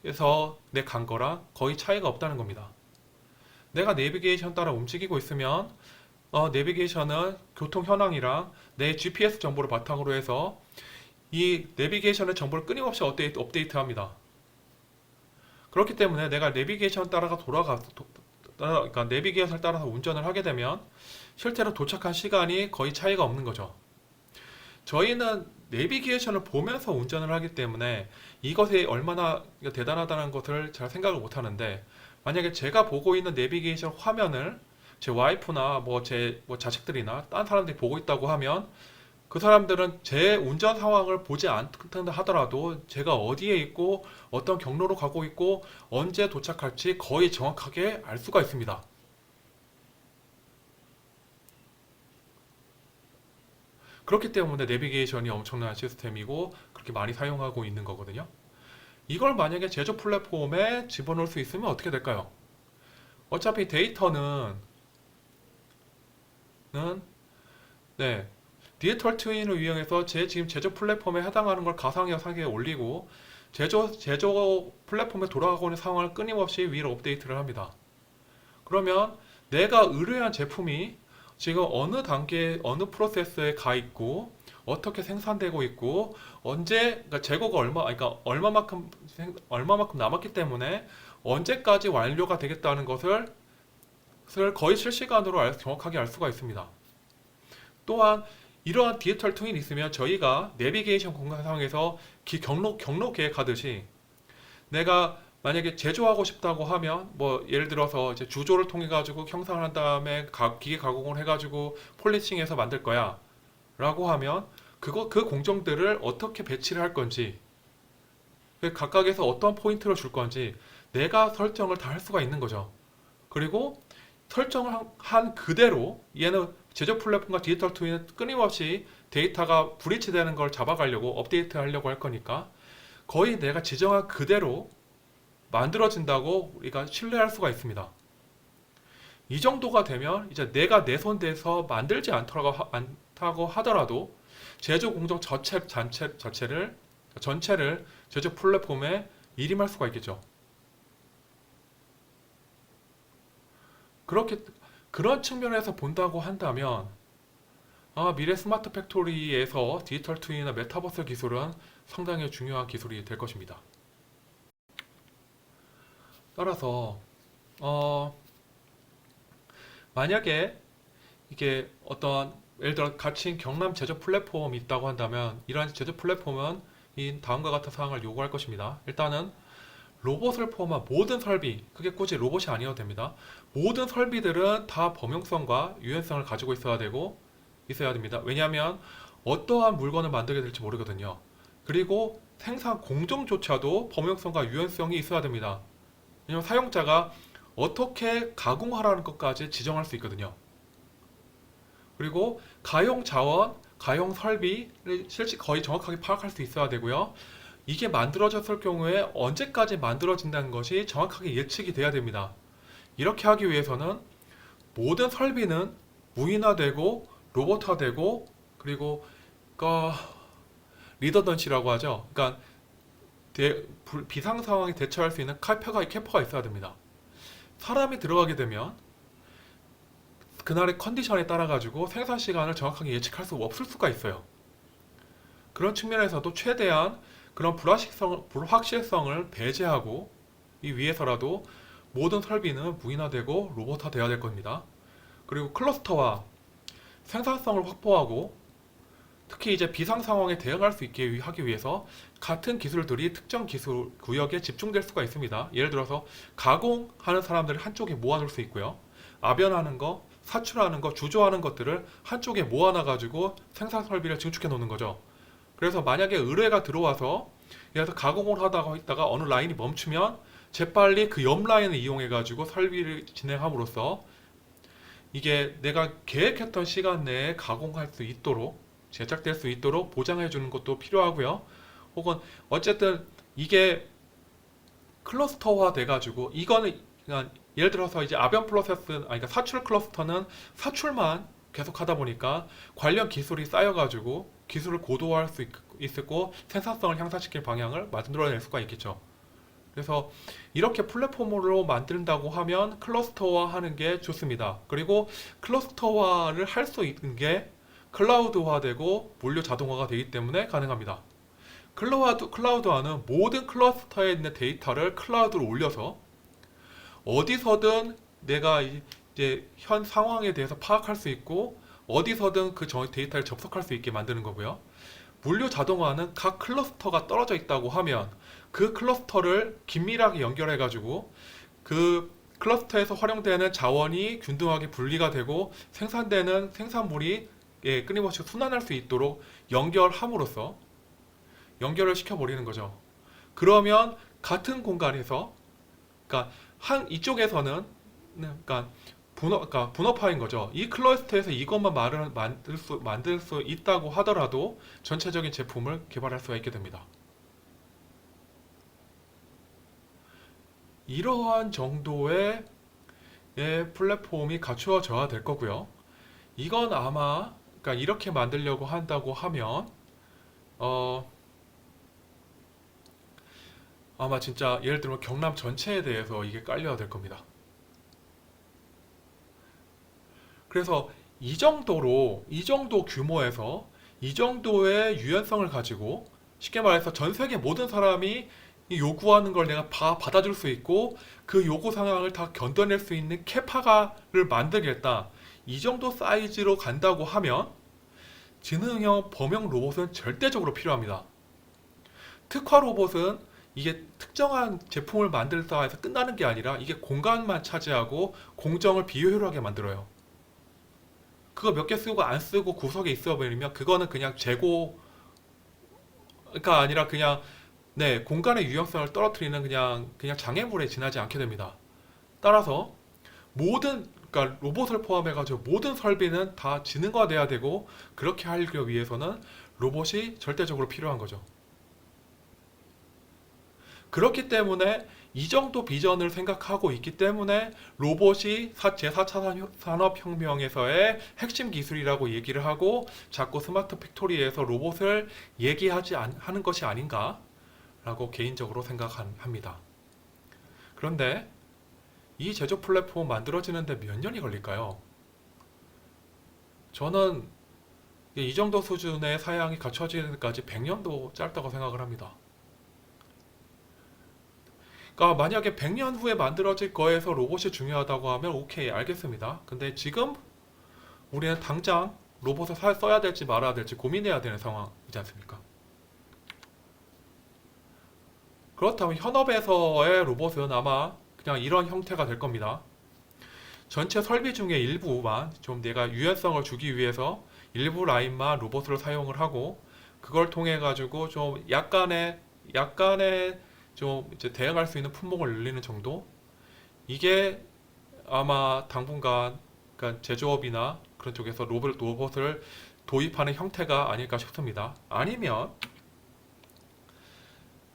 내 간 거랑 거의 차이가 없다는 겁니다. 내가 내비게이션 따라 움직이고 있으면 내비게이션은 교통 현황이랑 내 GPS 정보를 바탕으로 해서 이 내비게이션의 정보를 끊임없이 업데이트합니다. 그렇기 때문에 내가 내비게이션 그러니까 내비게이션을 따라서 운전을 하게 되면 실제로 도착한 시간이 거의 차이가 없는 거죠. 저희는 내비게이션을 보면서 운전을 하기 때문에 이것이 얼마나 대단하다는 것을 잘 생각을 못 하는데, 만약에 제가 보고 있는 내비게이션 화면을 제 와이프나 제 자식들이나 딴 사람들이 보고 있다고 하면 그 사람들은 제 운전 상황을 보지 않는다 하더라도 제가 어디에 있고 어떤 경로로 가고 있고 언제 도착할지 거의 정확하게 알 수가 있습니다. 그렇기 때문에 내비게이션이 엄청난 시스템이고 그렇게 많이 사용하고 있는 거거든요. 이걸 만약에 제조 플랫폼에 집어넣을 수 있으면 어떻게 될까요? 어차피 데이터는 네, 디지털 트윈을 이용해서 지금 제조 플랫폼에 해당하는 걸 가상현상에 올리고 제조 플랫폼에 돌아가고 있는 상황을 끊임없이 위로 업데이트를 합니다. 그러면 내가 의뢰한 제품이 지금 어느 단계, 어느 프로세스에 가 있고 어떻게 생산되고 있고 그러니까 재고가 그러니까 얼마만큼 남았기 때문에 언제까지 완료가 되겠다는 것을 거의 실시간으로 정확하게 알 수가 있습니다. 또한 이러한 디지털 트윈이 있으면 저희가 내비게이션 공간상에서 경로 계획하듯이 내가 만약에 제조하고 싶다고 하면 예를 들어서 이제 주조를 통해 가지고 형상을 한 다음에 기계 가공을 해 가지고 폴리싱해서 만들 거야 라고 하면 그 공정들을 어떻게 배치를 할 건지, 각각에서 어떤 포인트를 줄 건지 내가 설정을 다 할 수가 있는 거죠. 그리고 설정을 한 그대로 얘는 제조 플랫폼과 디지털 트윈은 끊임없이 데이터가 브리치되는 걸 잡아가려고 업데이트 하려고 할 거니까 거의 내가 지정한 그대로 만들어진다고 우리가 신뢰할 수가 있습니다. 이 정도가 되면 이제 내가 내 손대서 만들지 않다고 하더라도 제조 공정 전체를 제조 플랫폼에 일임할 수가 있겠죠. 그런 측면에서 본다고 한다면 미래 스마트 팩토리에서 디지털 트윈이나 메타버스 기술은 상당히 중요한 기술이 될 것입니다. 따라서 만약에 이게 예를 들어 같이 경남 제조 플랫폼이 있다고 한다면 이러한 제조 플랫폼은 이 다음과 같은 사항을 요구할 것입니다. 일단은 로봇을 포함한 모든 설비, 그게 굳이 로봇이 아니어도 됩니다. 모든 설비들은 다 범용성과 유연성을 가지고 있어야 됩니다. 왜냐하면 어떠한 물건을 만들게 될지 모르거든요. 그리고 생산 공정조차도 범용성과 유연성이 있어야 됩니다. 왜냐하면 사용자가 어떻게 가공하라는 것까지 지정할 수 있거든요. 그리고 가용 자원, 가용 설비를 거의 정확하게 파악할 수 있어야 되고요. 이게 만들어졌을 경우에 언제까지 만들어진다는 것이 정확하게 예측이 돼야 됩니다. 이렇게 하기 위해서는 모든 설비는 무인화되고 로봇화되고 그리고 리더던시라고 하죠. 그러니까 비상 상황에 대처할 수 있는 캐퍼가 있어야 됩니다. 사람이 들어가게 되면 그날의 컨디션에 따라 가지고 생산 시간을 정확하게 예측할 수 없을 수가 있어요. 그런 측면에서도 최대한 그런 불확실성을 배제하고 이 위해서라도 모든 설비는 무인화되고 로봇화되어야 될 겁니다. 그리고 클러스터와 생산성을 확보하고 특히 이제 비상 상황에 대응할 수 있게 하기 위해서 같은 기술들이 특정 기술 구역에 집중될 수가 있습니다. 예를 들어서 가공하는 사람들을 한쪽에 모아놓을 수 있고요. 압연하는 거, 사출하는 거, 주조하는 것들을 한쪽에 모아놔가지고 생산 설비를 증축해 놓는 거죠. 그래서 만약에 의뢰가 들어와서 예를 들어서 가공을 하다가 있다가 어느 라인이 멈추면 재빨리 그 옆 라인을 이용해가지고 설비를 진행함으로써 이게 내가 계획했던 시간 내에 가공할 수 있도록 제작될 수 있도록 보장해 주는 것도 필요하고요. 혹은 어쨌든 이게 클러스터화 돼가지고 이거는 그냥 예를 들어서 이제 아변 프로세스 그러니까 사출 클러스터는 사출만 계속 하다 보니까 관련 기술이 쌓여가지고 기술을 고도화할 수 있고 생산성을 향상시킬 방향을 만들어낼 수가 있겠죠. 그래서 이렇게 플랫폼으로 만든다고 하면 클러스터화 하는 게 좋습니다. 그리고 클러스터화를 할 수 있는 게 클라우드화되고 물류 자동화가 되기 때문에 가능합니다. 클라우드화는 모든 클러스터에 있는 데이터를 클라우드로 올려서 어디서든 내가 이제 현 상황에 대해서 파악할 수 있고 어디서든 그 데이터를 접속할 수 있게 만드는 거고요. 물류 자동화는 각 클러스터가 떨어져 있다고 하면 그 클러스터를 긴밀하게 연결해 가지고 그 클러스터에서 활용되는 자원이 균등하게 분리가 되고 생산되는 생산물이 끊임없이 순환할 수 있도록 연결함으로써 연결을 시켜버리는 거죠. 그러면 같은 공간에서, 그러니까 이쪽에서는, 그러니까 그러니까 분업화인 거죠. 이 클러스터에서 이것만 만들 수 있다고 하더라도 전체적인 제품을 개발할 수가 있게 됩니다. 이러한 정도의 플랫폼이 갖추어져야 될 거고요. 이건 아마, 그러니까 이렇게 만들려고 한다고 하면, 어, 아마 진짜 예를 들면 경남 전체에 대해서 이게 깔려야 될 겁니다. 그래서 이 정도 규모에서 이 정도의 유연성을 가지고 쉽게 말해서 전 세계 모든 사람이 이 요구하는 걸 내가 다 받아줄 수 있고 그 요구 상황을 다 견뎌낼 수 있는 캐파가를 만들겠다. 이 정도 사이즈로 간다고 하면 지능형 범용 로봇은 절대적으로 필요합니다. 특화 로봇은 이게 특정한 제품을 만들다 해서 끝나는 게 아니라 이게 공간만 차지하고 공정을 비효율하게 만들어요. 그거 몇 개 쓰고 안 쓰고 구석에 있어 버리면 그거는 그냥 재고가 아니라 그냥 공간의 유연성을 떨어뜨리는 그냥 장애물에 지나지 않게 됩니다. 따라서 그러니까 로봇을 포함해 가지고 모든 설비는 다 지능화돼야 되고 그렇게 하기 위해서는 로봇이 절대적으로 필요한 거죠. 그렇기 때문에 이 정도 비전을 생각하고 있기 때문에 로봇이 제4차 산업혁명에서의 핵심 기술이라고 얘기를 하고 자꾸 스마트 팩토리에서 로봇을 하는 것이 아닌가라고 개인적으로 생각합니다. 그런데 이 제조 플랫폼 만들어지는데 몇 년이 걸릴까요? 저는 이 정도 수준의 사양이 갖춰지는 데까지 100년도 짧다고 생각을 합니다. 그러니까 만약에 100년 후에 만들어질 거에서 로봇이 중요하다고 하면 오케이, 알겠습니다. 근데 지금 우리는 당장 로봇을 써야 될지 말아야 될지 고민해야 되는 상황이지 않습니까? 그렇다면 현업에서의 로봇은 아마 그냥 이런 형태가 될 겁니다. 전체 설비 중에 일부만 좀 내가 유연성을 주기 위해서 일부 라인만 로봇을 사용을 하고 그걸 통해 가지고 좀 약간의 좀 이제 대응할 수 있는 품목을 늘리는 정도? 이게 아마 당분간 그러니까 제조업이나 그런 쪽에서 로봇을 도입하는 형태가 아닐까 싶습니다. 아니면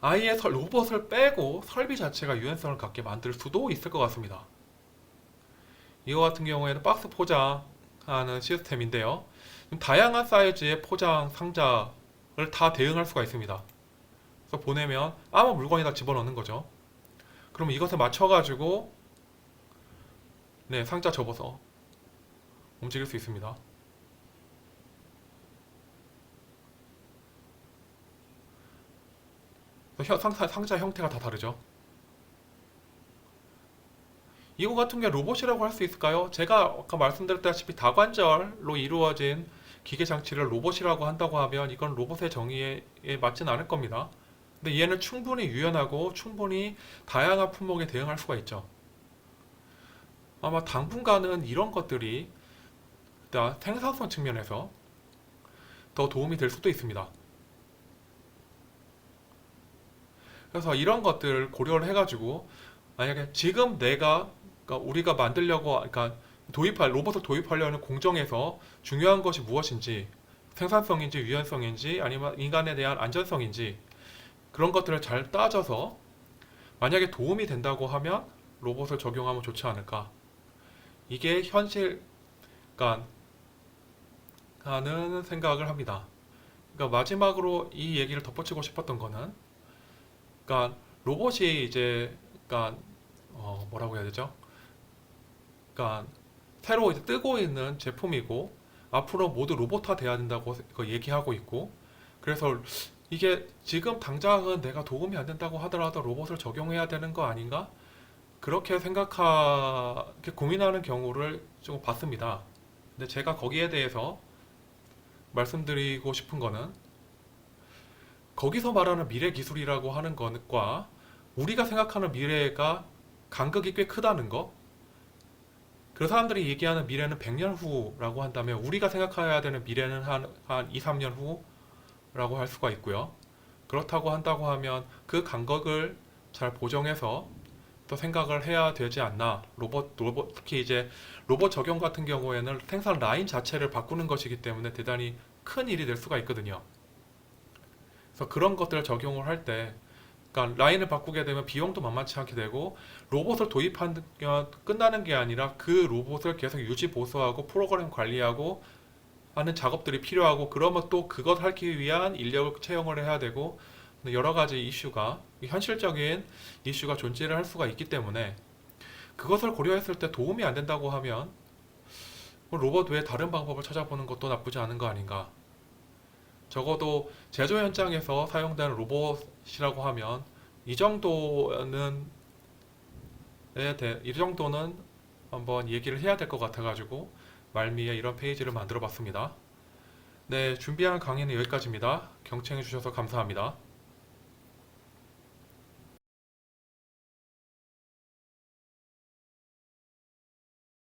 아예 로봇을 빼고 설비 자체가 유연성을 갖게 만들 수도 있을 것 같습니다. 이거 같은 경우에는 박스 포장하는 시스템인데요. 다양한 사이즈의 포장 상자를 다 대응할 수가 있습니다. 그래서 보내면 아무 물건에다 집어넣는 거죠. 그러면 이것에 맞춰가지고 상자 접어서 움직일 수 있습니다. 상자 형태가 다 다르죠. 이거 같은 게 로봇이라고 할 수 있을까요? 제가 아까 말씀드렸다시피 다관절로 이루어진 기계 장치를 로봇이라고 한다고 하면 이건 로봇의 정의에 맞진 않을 겁니다. 근데 얘는 충분히 유연하고 충분히 다양한 품목에 대응할 수가 있죠. 아마 당분간은 이런 것들이 생산성 측면에서 더 도움이 될 수도 있습니다. 그래서 이런 것들을 고려를 해가지고 만약에 지금 그러니까 우리가 그러니까 로봇을 도입하려는 공정에서 중요한 것이 무엇인지, 생산성인지 유연성인지 아니면 인간에 대한 안전성인지 그런 것들을 잘 따져서 만약에 도움이 된다고 하면 로봇을 적용하면 좋지 않을까. 이게 현실간 하는 생각을 합니다. 그러니까 마지막으로 이 얘기를 덧붙이고 싶었던 거는 그러니까 로봇이 이제 그러니까 뭐라고 해야 되죠? 그러니까 새로 이제 뜨고 있는 제품이고 앞으로 모두 로봇화 돼야 된다고 얘기하고 있고 그래서 이게 지금 당장은 내가 도움이 안 된다고 하더라도 로봇을 적용해야 되는 거 아닌가? 그렇게 이렇게 고민하는 경우를 좀 봤습니다. 근데 제가 거기에 대해서 말씀드리고 싶은 거는 거기서 말하는 미래 기술이라고 하는 것과 우리가 생각하는 미래가 간극이 꽤 크다는 거. 그 사람들이 얘기하는 미래는 100년 후라고 한다면 우리가 생각해야 되는 미래는 한 2, 3년 후라고 할 수가 있고요. 그렇다고 한다고 하면 그 간극을 잘 보정해서 또 생각을 해야 되지 않나. 특히 이제 로봇 적용 같은 경우에는 생산 라인 자체를 바꾸는 것이기 때문에 대단히 큰 일이 될 수가 있거든요. 그래서 그런 것들을 적용을 할 때, 그러니까 라인을 바꾸게 되면 비용도 만만치 않게 되고 로봇을 도입하면 끝나는 게 아니라 그 로봇을 계속 유지 보수하고 프로그램 관리하고 하는 작업들이 필요하고 그러면 또 그것 하기 위한 인력을 채용을 해야 되고 여러 가지 이슈가 현실적인 이슈가 존재를 할 수가 있기 때문에 그것을 고려했을 때 도움이 안 된다고 하면 로봇 외에 다른 방법을 찾아보는 것도 나쁘지 않은 거 아닌가. 적어도 제조 현장에서 사용되는 로봇이라고 하면 이 정도는 이 정도는 한번 얘기를 해야 될 것 같아가지고 말미에 이런 페이지를 만들어 봤습니다. 네, 준비한 강의는 여기까지입니다. 경청해 주셔서 감사합니다.